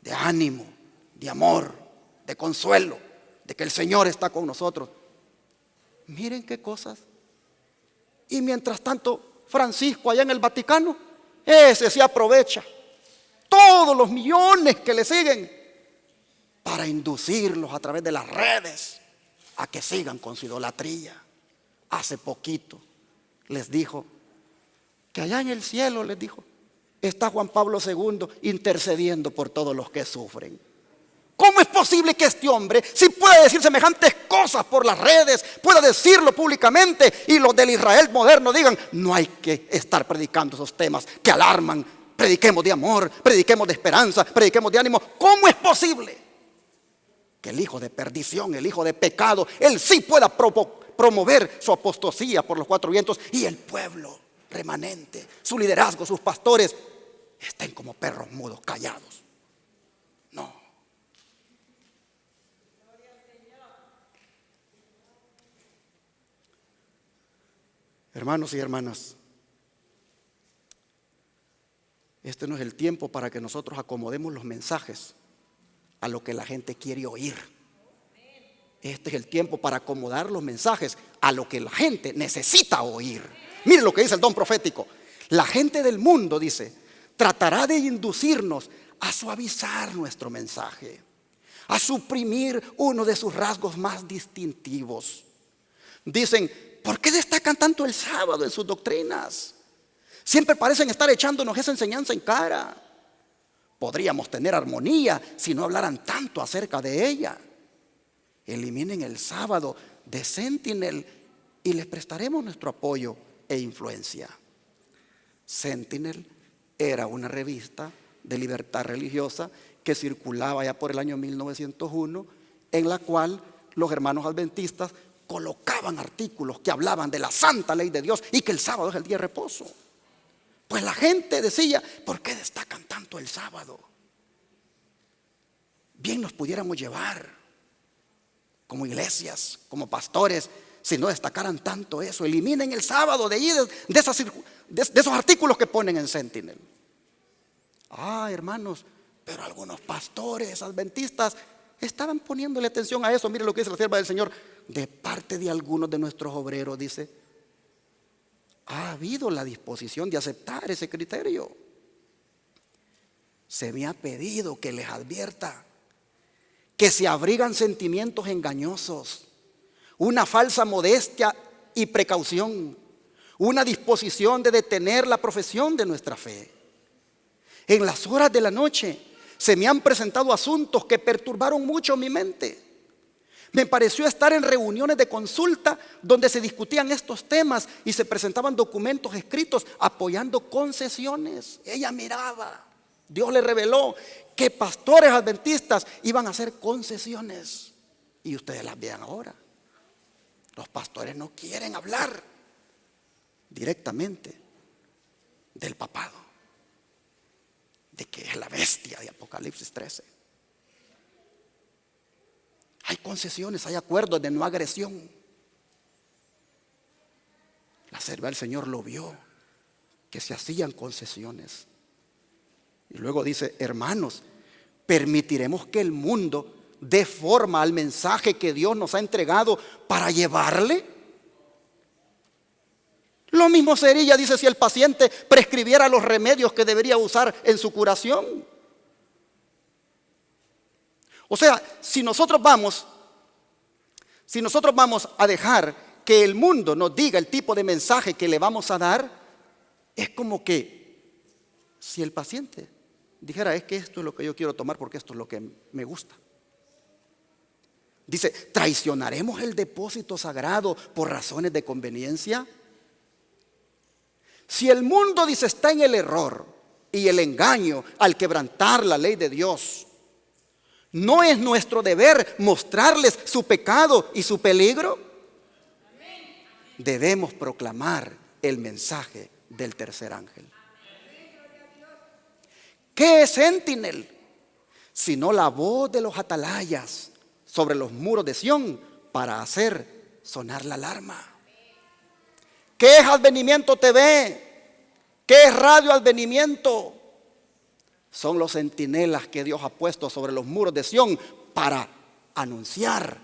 de ánimo, de amor, de consuelo, de que el Señor está con nosotros. Miren qué cosas. Y mientras tanto, Francisco allá en el Vaticano, ese se aprovecha todos los millones que le siguen para inducirlos a través de las redes a que sigan con su idolatría. Hace poquito les dijo que allá en el cielo, les dijo, está Juan Pablo II intercediendo por todos los que sufren. ¿Cómo es posible que este hombre, si puede decir semejantes cosas por las redes, pueda decirlo públicamente, y los del Israel moderno digan: no hay que estar predicando esos temas que alarman prediquemos de amor, prediquemos de esperanza, prediquemos de ánimo. ¿Cómo es posible que el hijo de perdición, el hijo de pecado, él sí pueda promover su apostasía por los cuatro vientos y el pueblo remanente, su liderazgo, sus pastores, estén como perros mudos, callados? No. Hermanos y hermanas, este no es el tiempo para que nosotros acomodemos los mensajes a lo que la gente quiere oír. Este es el tiempo para acomodar los mensajes a lo que la gente necesita oír. Mire lo que dice el don profético. La gente del mundo, dice, tratará de inducirnos a suavizar nuestro mensaje, a suprimir uno de sus rasgos más distintivos. Dicen, ¿por qué destacan tanto el sábado en sus doctrinas? Siempre parecen estar echándonos esa enseñanza en cara. Podríamos tener armonía si no hablaran tanto acerca de ella. Eliminen el sábado de Sentinel y les prestaremos nuestro apoyo e influencia. Sentinel era una revista de libertad religiosa que circulaba ya por el año 1901, en la cual los hermanos adventistas colocaban artículos que hablaban de la santa ley de Dios y que el sábado es el día de reposo. Pues la gente decía, ¿por qué destacan tanto el sábado? Bien nos pudiéramos llevar como iglesias, como pastores, si no destacaran tanto eso. Eliminen el sábado de ahí, de esos artículos que ponen en Sentinel. Hermanos, pero algunos pastores adventistas estaban poniéndole atención a eso. Mire lo que dice la sierva del Señor. De parte de algunos de nuestros obreros, dice, ha habido la disposición de aceptar ese criterio. Se me ha pedido que les advierta que se abrigan sentimientos engañosos, una falsa modestia y precaución, una disposición de detener la profesión de nuestra fe. En las horas de la noche se me han presentado asuntos que perturbaron mucho mi mente. Me pareció estar en reuniones de consulta donde se discutían estos temas y se presentaban documentos escritos apoyando concesiones. Ella miraba, Dios le reveló que pastores adventistas iban a hacer concesiones. Y ustedes las vean ahora. Los pastores no quieren hablar directamente del papado, de que es la bestia de Apocalipsis 13. Hay concesiones, hay acuerdos de no agresión. La sierva del Señor lo vio, que se hacían concesiones. Y luego dice, hermanos, permitiremos que el mundo dé forma al mensaje que Dios nos ha entregado para llevarle. Lo mismo sería, dice, si el paciente prescribiera los remedios que debería usar en su curación. O sea, si nosotros vamos a dejar que el mundo nos diga el tipo de mensaje que le vamos a dar, es como que si el paciente dijera, es que esto es lo que yo quiero tomar porque esto es lo que me gusta. Dice, ¿traicionaremos el depósito sagrado por razones de conveniencia? Si el mundo, dice, está en el error y el engaño al quebrantar la ley de Dios, ¿no es nuestro deber mostrarles su pecado y su peligro? Debemos proclamar el mensaje del tercer ángel. ¿Qué es Sentinel? Sino la voz de los atalayas sobre los muros de Sión para hacer sonar la alarma. ¿Qué es Advenimiento TV? ¿Qué es Radio Advenimiento? Son los centinelas que Dios ha puesto sobre los muros de Sión para anunciar,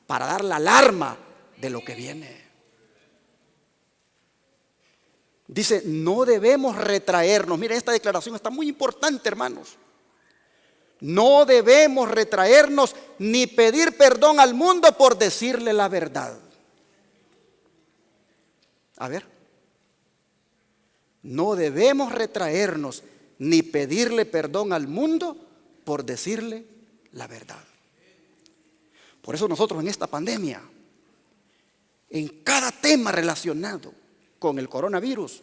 para dar la alarma de lo que viene. Dice, no debemos retraernos. Miren, esta declaración está muy importante, hermanos. No debemos retraernos ni pedir perdón al mundo por decirle la verdad. A ver. No debemos retraernos ni pedirle perdón al mundo por decirle la verdad. Por eso nosotros en esta pandemia, en cada tema relacionado con el coronavirus,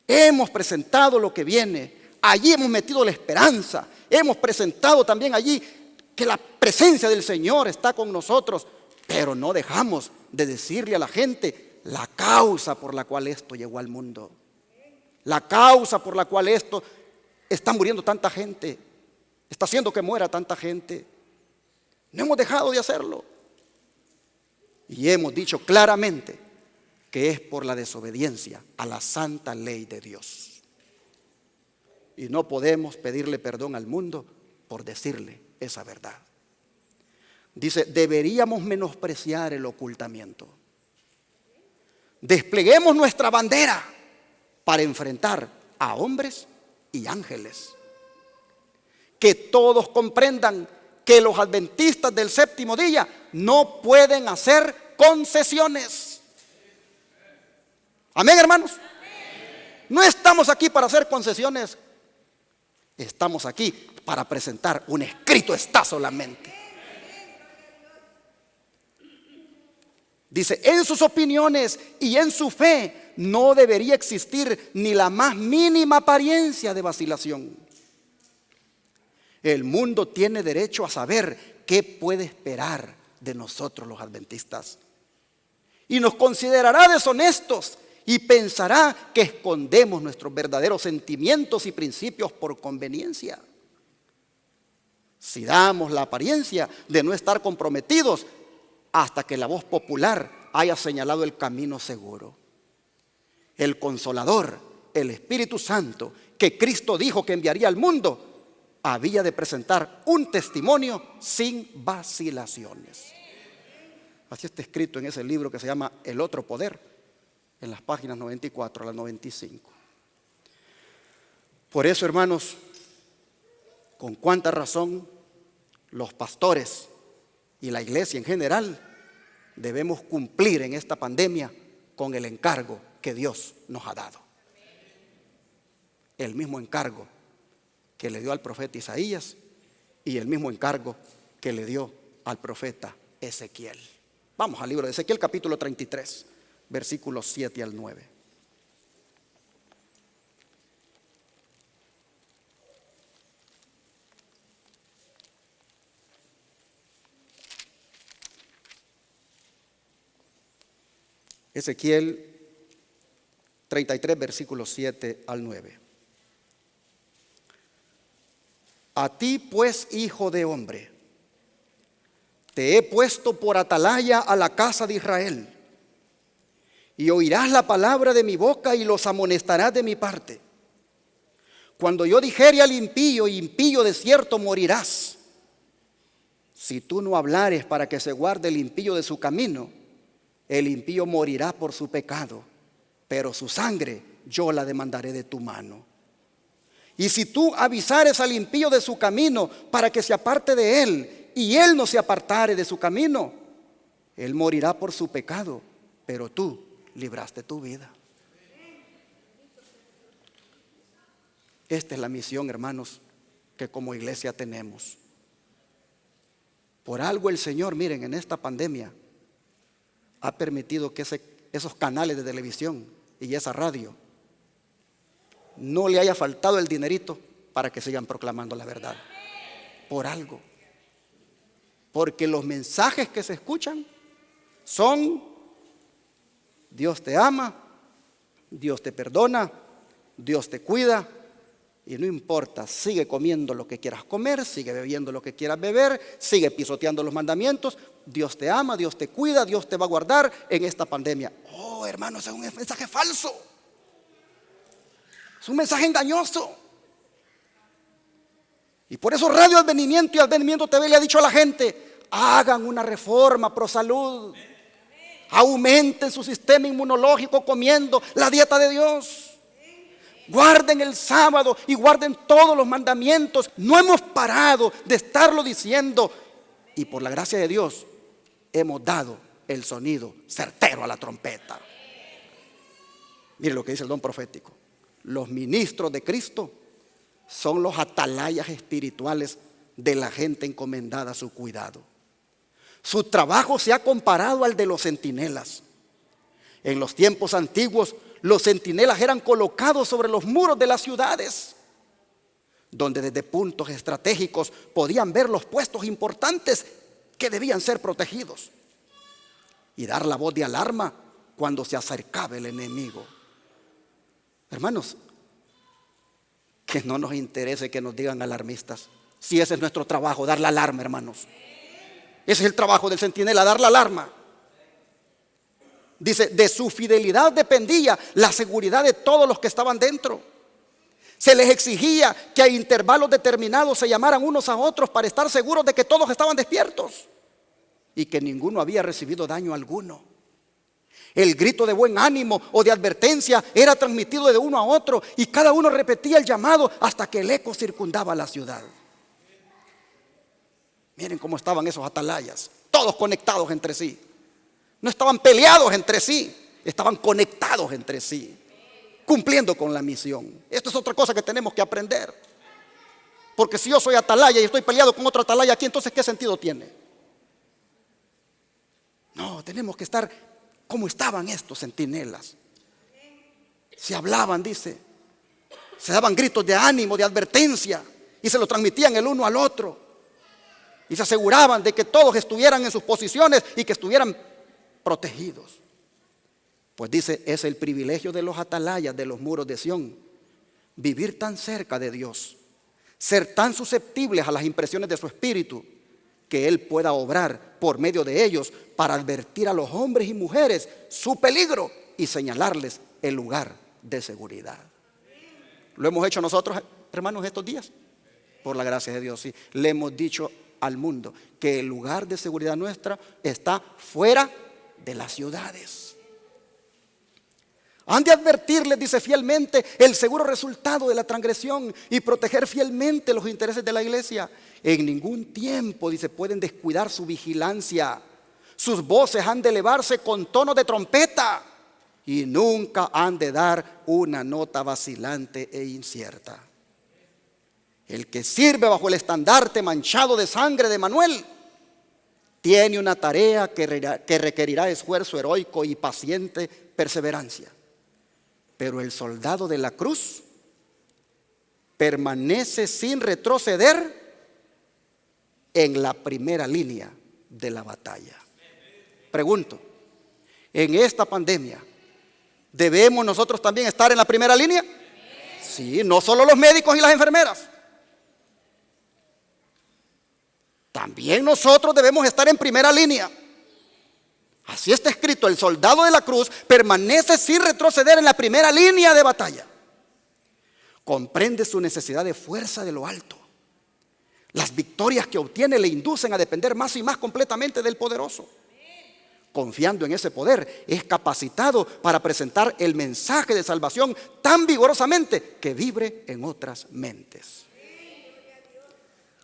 hemos presentado lo que viene Allí hemos metido la esperanza. Hemos presentado también allí que la presencia del Señor está con nosotros. Pero no dejamos de decirle a la gente la causa por la cual esto llegó al mundo. La causa por la cual esto está muriendo tanta gente. Está haciendo que muera tanta gente. No hemos dejado de hacerlo. Y hemos dicho claramente que es por la desobediencia a la santa ley de Dios. Y no podemos pedirle perdón al mundo por decirle esa verdad. Dice, deberíamos menospreciar el ocultamiento. Despleguemos nuestra bandera para enfrentar a hombres y ángeles. Que todos comprendan que los adventistas del séptimo día no pueden hacer concesiones. Amén, hermanos. No estamos aquí para hacer concesiones. Estamos aquí para presentar un escrito está solamente. Dice, en sus opiniones y en su fe no debería existir ni la más mínima apariencia de vacilación. El mundo tiene derecho a saber qué puede esperar de nosotros los adventistas. Y nos considerará deshonestos y pensará que escondemos nuestros verdaderos sentimientos y principios por conveniencia. Si damos la apariencia de no estar comprometidos hasta que la voz popular haya señalado el camino seguro. El Consolador, el Espíritu Santo, que Cristo dijo que enviaría al mundo, había de presentar un testimonio sin vacilaciones. Así está escrito en ese libro que se llama El Otro Poder, en las páginas 94 a las 95. Por eso, hermanos, con cuánta razón los pastores y la iglesia en general debemos cumplir en esta pandemia con el encargo que Dios nos ha dado. El mismo encargo que le dio al profeta Isaías y el mismo encargo que le dio al profeta Ezequiel. Vamos al libro de Ezequiel, capítulo 33, versículos 7 al 9. Ezequiel 33, versículos 7 al 9. A ti pues, hijo de hombre, te he puesto por atalaya a la casa de Israel, y oirás la palabra de mi boca y los amonestarás de mi parte. Cuando yo dijere al impío, impío de cierto morirás, si tú no hablares para que se guarde el impío de su camino, el impío morirá por su pecado, pero su sangre yo la demandaré de tu mano. Y si tú avisares al impío de su camino para que se aparte de él, y él no se apartare de su camino, él morirá por su pecado, pero tú libraste tu vida. Esta es la misión, hermanos, que como iglesia tenemos. Por algo el Señor, miren, en esta pandemia ha permitido que esos canales de televisión y esa radio no le haya faltado el dinerito para que sigan proclamando la verdad. Por algo. Porque los mensajes que se escuchan son: Dios te ama, Dios te perdona, Dios te cuida, y no importa, sigue comiendo lo que quieras comer, sigue bebiendo lo que quieras beber, sigue pisoteando los mandamientos. Dios te ama, Dios te cuida, Dios te va a guardar en esta pandemia. Oh, hermano, ese es un mensaje falso. Es un mensaje engañoso. Y por eso Radio Advenimiento y Advenimiento TV le ha dicho a la gente: hagan una reforma pro salud. Aumenten su sistema inmunológico comiendo la dieta de Dios. Guarden el sábado y guarden todos los mandamientos. No hemos parado de estarlo diciendo. Y por la gracia de Dios hemos dado el sonido certero a la trompeta. Mire lo que dice el don profético. Los ministros de Cristo son los atalayas espirituales de la gente encomendada a su cuidado. Su trabajo se ha comparado al de los centinelas. En los tiempos antiguos, los centinelas eran colocados sobre los muros de las ciudades. donde desde puntos estratégicos podían ver los puestos importantes que debían ser protegidos y dar la voz de alarma cuando se acercaba el enemigo. Hermanos, que no nos interese que nos digan alarmistas, si ese es nuestro trabajo, dar la alarma, hermanos. Ese es el trabajo del centinela, dar la alarma. Dice, de su fidelidad dependía la seguridad de todos los que estaban dentro. Se les exigía que a intervalos determinados se llamaran unos a otros para estar seguros de que todos estaban despiertos y que ninguno había recibido daño alguno. El grito de buen ánimo o de advertencia era transmitido de uno a otro y cada uno repetía el llamado hasta que el eco circundaba la ciudad. Miren cómo estaban esos atalayas, todos conectados entre sí. No estaban peleados entre sí, estaban conectados entre sí, cumpliendo con la misión. Esto es otra cosa que tenemos que aprender. Porque si yo soy atalaya y estoy peleado con otro atalaya aquí, entonces ¿qué sentido tiene? No, tenemos que estar como estaban estos centinelas. Se hablaban, dice, se daban gritos de ánimo, de advertencia, y se lo transmitían el uno al otro. Y se aseguraban de que todos estuvieran en sus posiciones y que estuvieran protegidos. Pues dice, es el privilegio de los atalayas de los muros de Sión, vivir tan cerca de Dios, ser tan susceptibles a las impresiones de su espíritu, que Él pueda obrar por medio de ellos para advertir a los hombres y mujeres su peligro y señalarles el lugar de seguridad. ¿Lo hemos hecho nosotros, hermanos, estos días? Por la gracia de Dios, sí. Le hemos dicho al mundo que el lugar de seguridad nuestra está fuera de las ciudades. Han de advertirles, dice, fielmente el seguro resultado de la transgresión y proteger fielmente los intereses de la iglesia. En ningún tiempo, dice, pueden descuidar su vigilancia. Sus voces han de elevarse con tono de trompeta y nunca han de dar una nota vacilante e incierta. El que sirve bajo el estandarte manchado de sangre de Manuel tiene una tarea que requerirá esfuerzo heroico y paciente perseverancia. Pero el soldado de la cruz permanece sin retroceder en la primera línea de la batalla. Pregunto, en esta pandemia, ¿debemos nosotros también estar en la primera línea? Sí, no solo los médicos y las enfermeras. También nosotros debemos estar en primera línea. Así está escrito, el soldado de la cruz permanece sin retroceder en la primera línea de batalla. Comprende su necesidad de fuerza de lo alto. Las victorias que obtiene le inducen a depender más y más completamente del poderoso. Confiando en ese poder, es capacitado para presentar el mensaje de salvación tan vigorosamente que vibre en otras mentes.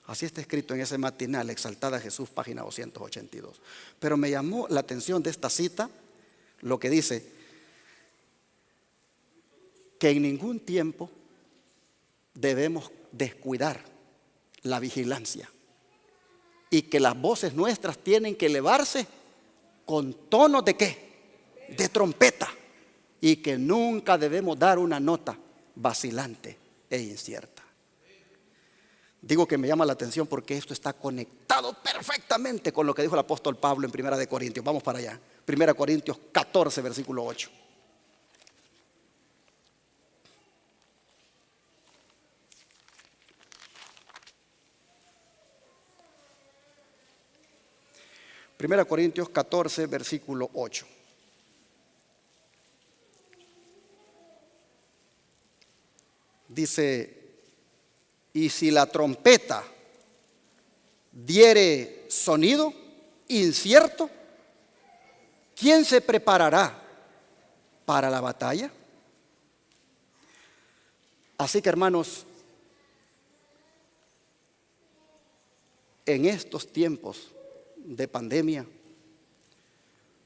Así está escrito en ese matinal, Exaltada Jesús, página 282. Pero me llamó la atención de esta cita, lo que dice, que en ningún tiempo debemos descuidar la vigilancia y que las voces nuestras tienen que elevarse con tonos de ¿qué? De trompeta, y que nunca debemos dar una nota vacilante e incierta. Digo que me llama la atención porque esto está conectado perfectamente con lo que dijo el apóstol Pablo en 1 Corintios. Vamos para allá. 1 Corintios 14, versículo 8. Primera Corintios 14, versículo 8. Dice, y si la trompeta diere sonido incierto, ¿quién se preparará para la batalla? Así que, hermanos, en estos tiempos de pandemia,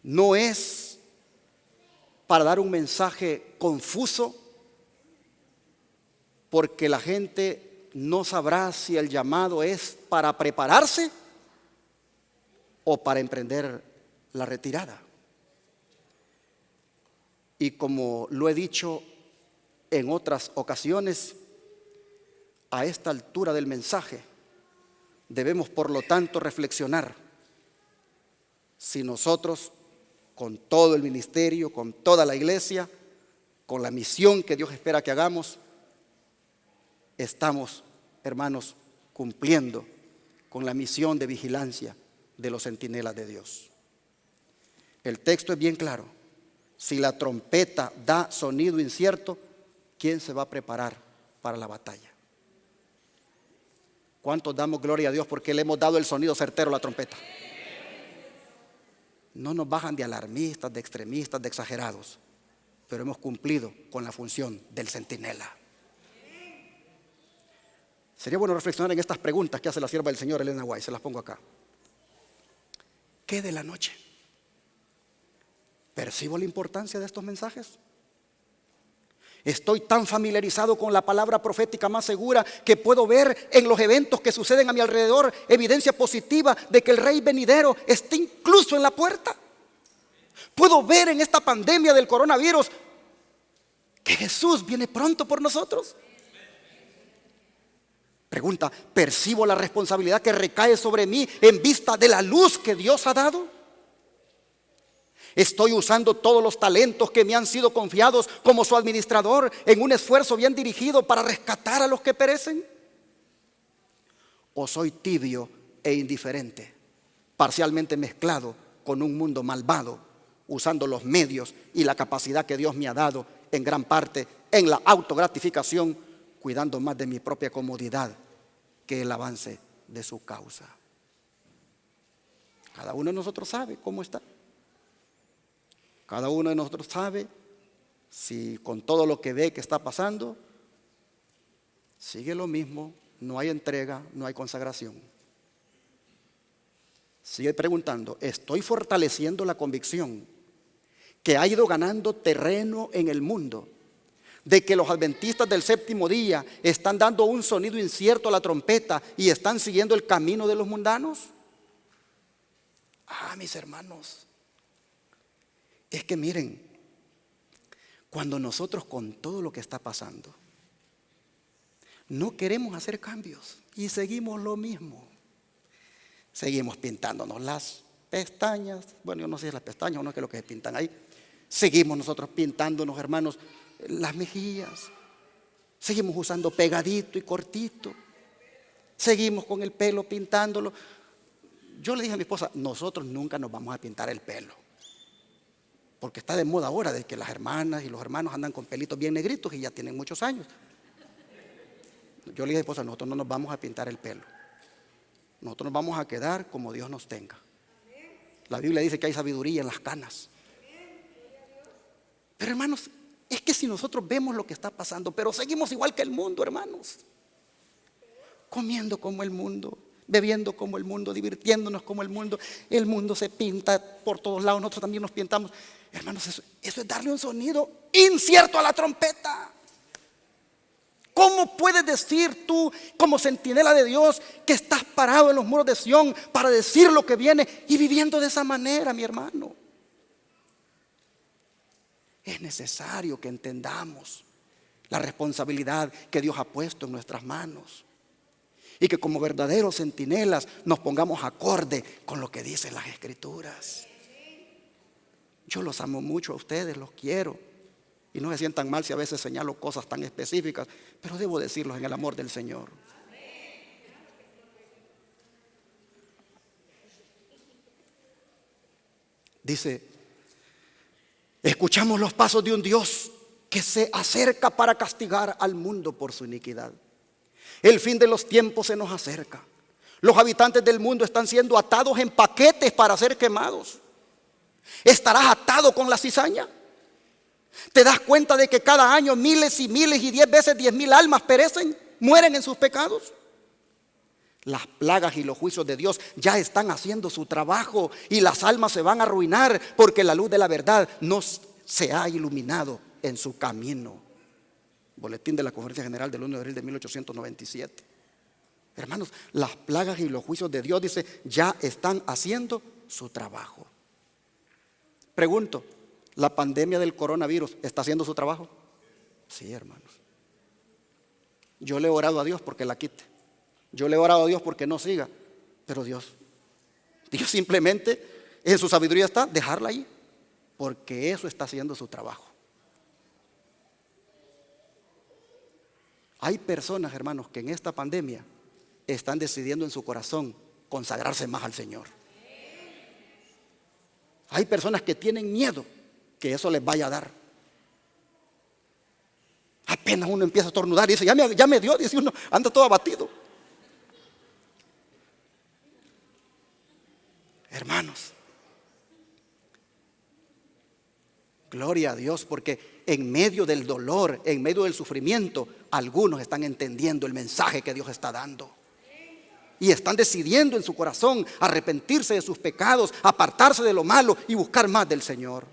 no es para dar un mensaje confuso, porque la gente no sabrá si el llamado es para prepararse o para emprender la retirada. Y como lo he dicho en otras ocasiones, a esta altura del mensaje, debemos por lo tanto reflexionar si nosotros, con todo el ministerio, con toda la iglesia, con la misión que Dios espera que hagamos, estamos, hermanos, cumpliendo con la misión de vigilancia de los centinelas de Dios. El texto es bien claro. Si la trompeta da sonido incierto, ¿quién se va a preparar para la batalla? ¿Cuántos damos gloria a Dios porque le hemos dado el sonido certero a la trompeta? No nos bajan de alarmistas, de extremistas, de exagerados, pero hemos cumplido con la función del centinela. Sería bueno reflexionar en estas preguntas que hace la sierva del Señor, Elena White. Se las pongo acá. ¿Qué de la noche? ¿Percibo la importancia de estos mensajes? Estoy tan familiarizado con la palabra profética más segura que puedo ver en los eventos que suceden a mi alrededor evidencia positiva de que el Rey venidero está incluso en la puerta. Puedo ver en esta pandemia del coronavirus que Jesús viene pronto por nosotros. Pregunta, ¿percibo la responsabilidad que recae sobre mí en vista de la luz que Dios ha dado? ¿Estoy usando todos los talentos que me han sido confiados como su administrador en un esfuerzo bien dirigido para rescatar a los que perecen? ¿O soy tibio e indiferente, parcialmente mezclado con un mundo malvado, usando los medios y la capacidad que Dios me ha dado en gran parte en la autogratificación, cuidando más de mi propia comodidad que el avance de su causa? Cada uno de nosotros sabe cómo está. Cada uno de nosotros sabe si con todo lo que ve que está pasando sigue lo mismo, no hay entrega, no hay consagración. Sigue preguntando, ¿estoy fortaleciendo la convicción que ha ido ganando terreno en el mundo de que los adventistas del séptimo día están dando un sonido incierto a la trompeta y están siguiendo el camino de los mundanos? Mis hermanos, es que miren, cuando nosotros con todo lo que está pasando no queremos hacer cambios y seguimos lo mismo, seguimos pintándonos las pestañas, bueno, yo no sé si las pestañas o no, que es lo que se pintan ahí, seguimos nosotros pintándonos, hermanos, las mejillas, seguimos usando pegadito y cortito, seguimos con el pelo pintándolo. Yo le dije a mi esposa, nosotros nunca nos vamos a pintar el pelo, porque está de moda ahora de que las hermanas y los hermanos andan con pelitos bien negritos y ya tienen muchos años. Yo le dije a mi esposa, nosotros no nos vamos a pintar el pelo, nosotros nos vamos a quedar como Dios nos tenga. La Biblia dice que hay sabiduría en las canas. Pero hermanos, es que si nosotros vemos lo que está pasando, pero seguimos igual que el mundo, hermanos, comiendo como el mundo, bebiendo como el mundo, divirtiéndonos como el mundo se pinta por todos lados, nosotros también nos pintamos. Hermanos, eso es darle un sonido incierto a la trompeta. ¿Cómo puedes decir tú, como centinela de Dios, que estás parado en los muros de Sión para decir lo que viene y viviendo de esa manera, mi hermano? Es necesario que entendamos la responsabilidad que Dios ha puesto en nuestras manos y que como verdaderos centinelas nos pongamos acorde con lo que dicen las Escrituras. Yo los amo mucho a ustedes, los quiero. Y no se sientan mal si a veces señalo cosas tan específicas, pero debo decirlos en el amor del Señor. Dice, escuchamos los pasos de un Dios que se acerca para castigar al mundo por su iniquidad. El fin de los tiempos se nos acerca. Los habitantes del mundo están siendo atados en paquetes para ser quemados. ¿Estarás atado con la cizaña? ¿Te das cuenta de que cada año miles y miles y 10 veces 10,000 almas perecen, mueren en sus pecados? Las plagas y los juicios de Dios ya están haciendo su trabajo y las almas se van a arruinar porque la luz de la verdad no se ha iluminado en su camino. Boletín de la Conferencia General del 1 de abril de 1897. Hermanos, las plagas y los juicios de Dios, dice, ya están haciendo su trabajo. Pregunto, ¿la pandemia del coronavirus está haciendo su trabajo? Sí, hermanos. Yo le he orado a Dios porque la quite. Yo le he orado a Dios porque no siga. Pero Dios simplemente en su sabiduría está dejarla ahí, porque eso está haciendo su trabajo. Hay personas, hermanos, que en esta pandemia están decidiendo en su corazón consagrarse más al Señor. Hay personas que tienen miedo que eso les vaya a dar. Apenas uno empieza a estornudar y dice, ya me dio, dice uno, anda todo abatido. Hermanos, gloria a Dios, porque en medio del dolor, en medio del sufrimiento, algunos están entendiendo el mensaje que Dios está dando. Y están decidiendo en su corazón arrepentirse de sus pecados, apartarse de lo malo y buscar más del Señor.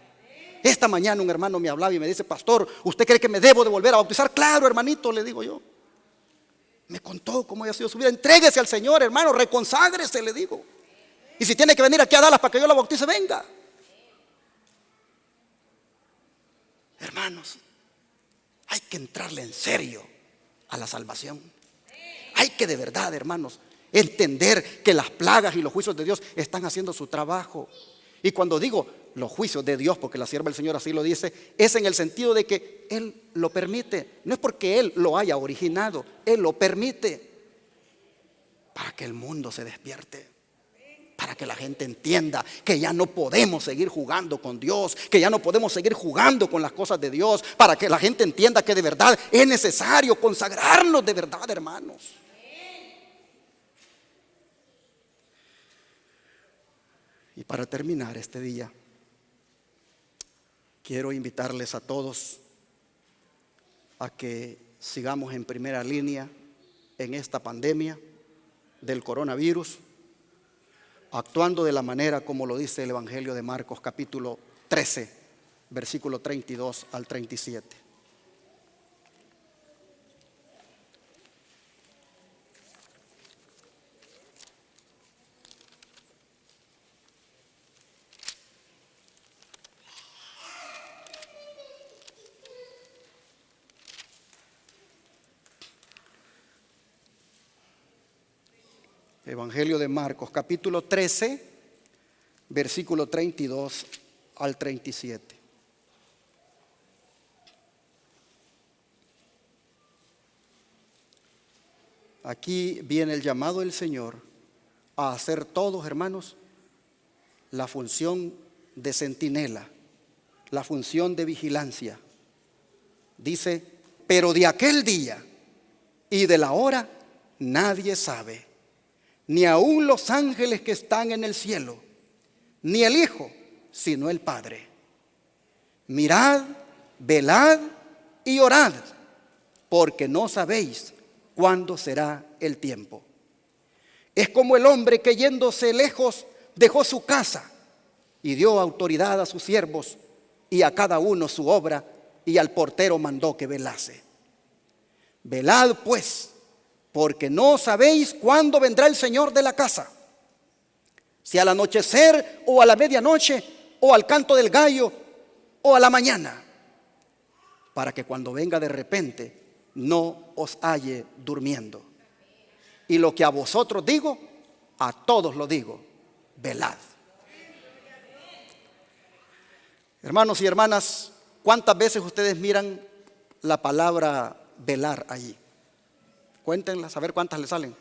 Esta mañana un hermano me hablaba y me dice, pastor, ¿usted cree que me debo de volver a bautizar? Claro, hermanito, le digo yo. Me contó cómo había sido su vida. Entréguese al Señor, hermano, reconságrese, le digo. Y si tiene que venir aquí a Dallas para que yo la bautice, venga. Hermanos, hay que entrarle en serio a la salvación. Hay que de verdad, hermanos, entender que las plagas y los juicios de Dios están haciendo su trabajo. Y cuando digo los juicios de Dios, porque la sierva del Señor así lo dice, es en el sentido de que Él lo permite. No es porque Él lo haya originado, Él lo permite para que el mundo se despierte, para que la gente entienda que ya no podemos seguir jugando con Dios, que ya no podemos seguir jugando con las cosas de Dios, para que la gente entienda que de verdad es necesario consagrarnos de verdad, hermanos. Y para terminar este día, quiero invitarles a todos a que sigamos en primera línea en esta pandemia del coronavirus, actuando de la manera como lo dice el Evangelio de Marcos, capítulo 13, versículo 32 al 37. Evangelio de Marcos, capítulo 13, versículo 32 al 37. Aquí viene el llamado del Señor a hacer todos, hermanos, la función de centinela, la función de vigilancia. Dice, pero de aquel día y de la hora nadie sabe, ni aun los ángeles que están en el cielo, ni el Hijo, sino el Padre. Mirad, velad y orad, porque no sabéis cuándo será el tiempo. Es como el hombre que yéndose lejos dejó su casa y dio autoridad a sus siervos y a cada uno su obra, y al portero mandó que velase. Velad pues, porque no sabéis cuándo vendrá el Señor de la casa, si al anochecer o a la medianoche o al canto del gallo o a la mañana, para que cuando venga de repente no os halle durmiendo. Y lo que a vosotros digo, a todos lo digo, velad. Hermanos y hermanas, ¿cuántas veces ustedes miran la palabra velar allí? Cuéntenlas, a ver cuántas le salen.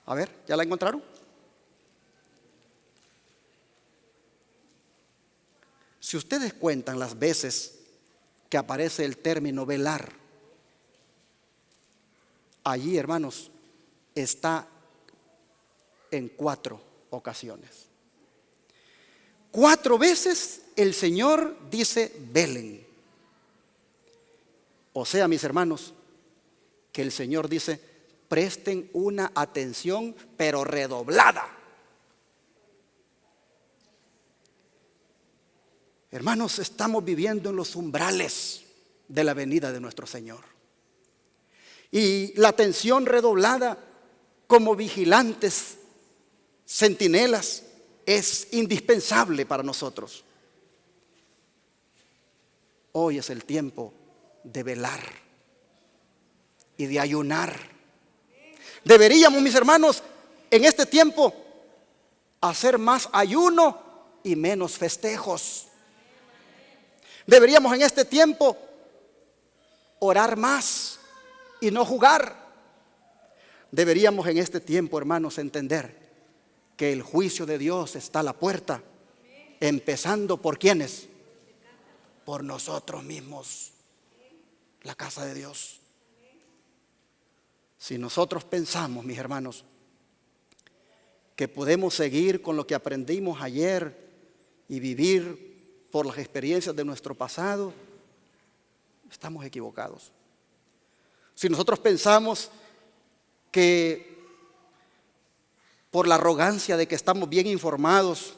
A ver, ¿ya la encontraron? Si ustedes cuentan las veces que aparece el término velar, allí, hermanos, está en 4 ocasiones. 4 veces el Señor dice velen. O sea, mis hermanos, que el Señor dice, presten una atención pero redoblada. Hermanos, estamos viviendo en los umbrales de la venida de nuestro Señor. Y la atención redoblada como vigilantes, centinelas, es indispensable para nosotros. Hoy es el tiempo de velar y de ayunar. Deberíamos, mis hermanos, en este tiempo hacer más ayuno y menos festejos. Deberíamos en este tiempo orar más y no jugar. Deberíamos en este tiempo, hermanos, entender que el juicio de Dios está a la puerta, empezando por ¿quiénes? Por nosotros mismos, la casa de Dios. Si nosotros pensamos, mis hermanos, que podemos seguir con lo que aprendimos ayer y vivir por las experiencias de nuestro pasado, estamos equivocados. Si nosotros pensamos que por la arrogancia de que estamos bien informados,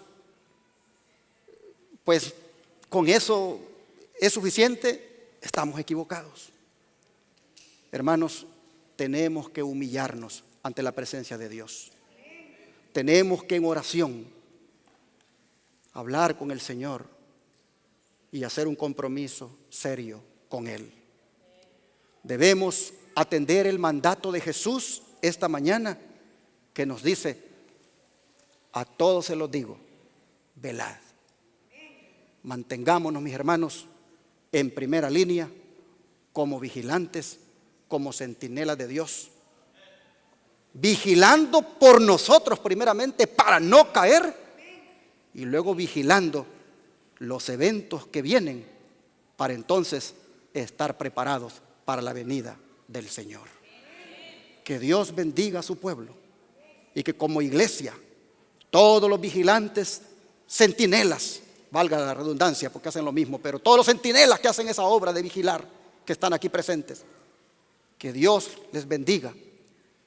pues con eso es suficiente, estamos equivocados. Hermanos, tenemos que humillarnos ante la presencia de Dios. Tenemos que en oración hablar con el Señor y hacer un compromiso serio con Él. Debemos atender el mandato de Jesús esta mañana, que nos dice: a todos se los digo, velad. Mantengámonos, mis hermanos, en primera línea, como vigilantes, como centinelas de Dios, vigilando por nosotros primeramente para no caer, y luego vigilando los eventos que vienen para entonces estar preparados para la venida del Señor. Que Dios bendiga a su pueblo y que como iglesia todos los vigilantes, centinelas, valga la redundancia porque hacen lo mismo, pero todos los centinelas que hacen esa obra de vigilar, que están aquí presentes, que Dios les bendiga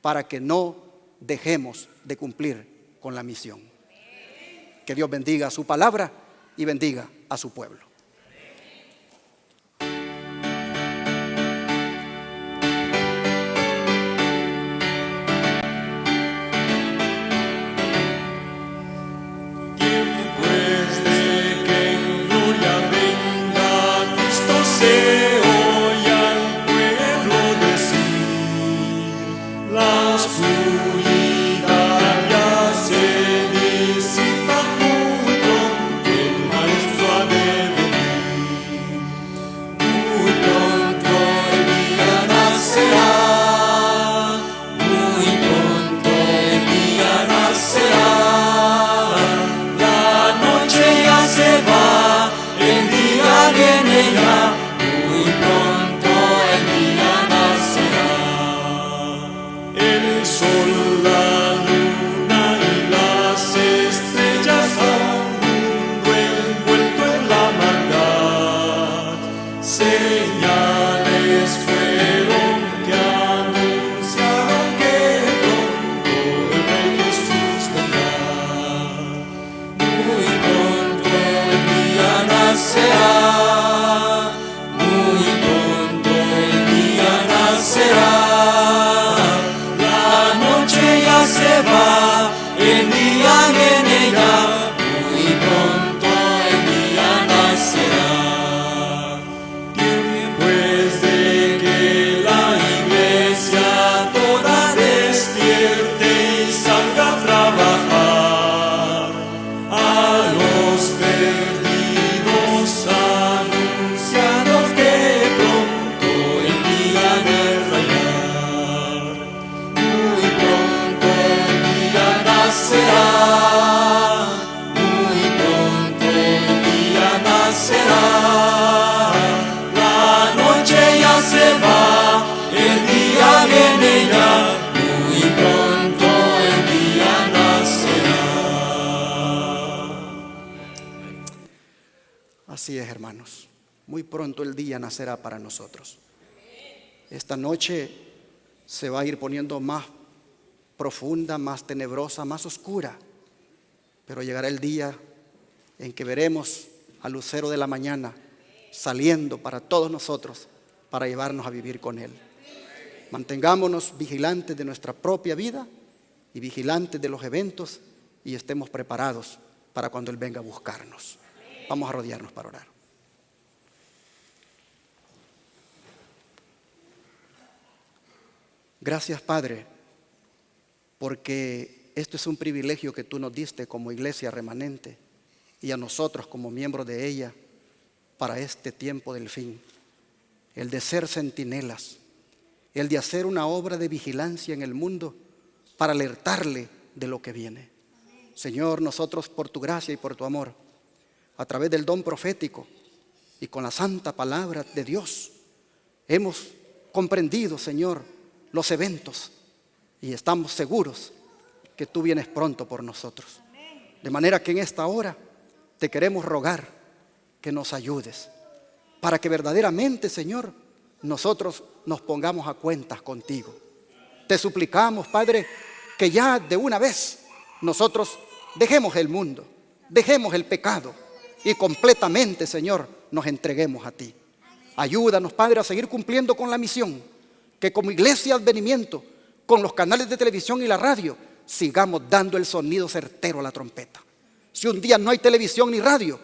para que no dejemos de cumplir con la misión. Que Dios bendiga su palabra y bendiga a su pueblo. Así es, hermanos. Muy pronto el día nacerá para nosotros. Esta noche se va a ir poniendo más profunda, más tenebrosa, más oscura. Pero llegará el día en que veremos al lucero de la mañana saliendo para todos nosotros para llevarnos a vivir con Él. Mantengámonos vigilantes de nuestra propia vida y vigilantes de los eventos y estemos preparados para cuando Él venga a buscarnos. Vamos a rodearnos para orar. Gracias, Padre, porque esto es un privilegio que tú nos diste como iglesia remanente y a nosotros como miembros de ella para este tiempo del fin. El de ser centinelas, el de hacer una obra de vigilancia en el mundo para alertarle de lo que viene. Señor, nosotros por tu gracia y por tu amor, a través del don profético y con la santa palabra de Dios, hemos comprendido, Señor, los eventos y estamos seguros que tú vienes pronto por nosotros. De manera que en esta hora te queremos rogar que nos ayudes para que verdaderamente, Señor, nosotros nos pongamos a cuentas contigo. Te suplicamos, Padre, que ya de una vez nosotros dejemos el mundo, dejemos el pecado y completamente, Señor, nos entreguemos a ti. Ayúdanos, Padre, a seguir cumpliendo con la misión, que como iglesia Advenimiento, con los canales de televisión y la radio, sigamos dando el sonido certero a la trompeta. Si un día no hay televisión ni radio,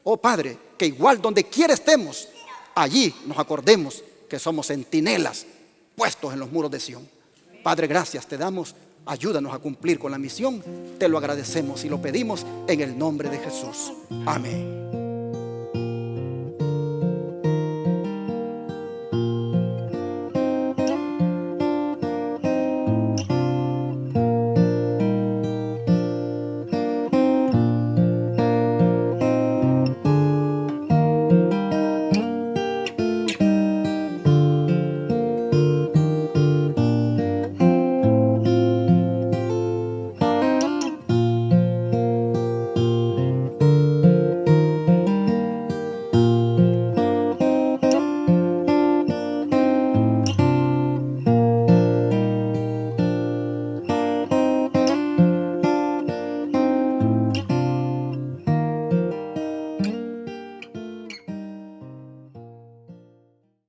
oh Padre, que igual donde quiera estemos, allí nos acordemos que somos centinelas puestos en los muros de Sión. Padre, gracias te damos. Ayúdanos a cumplir con la misión. Te lo agradecemos y lo pedimos en el nombre de Jesús. Amén.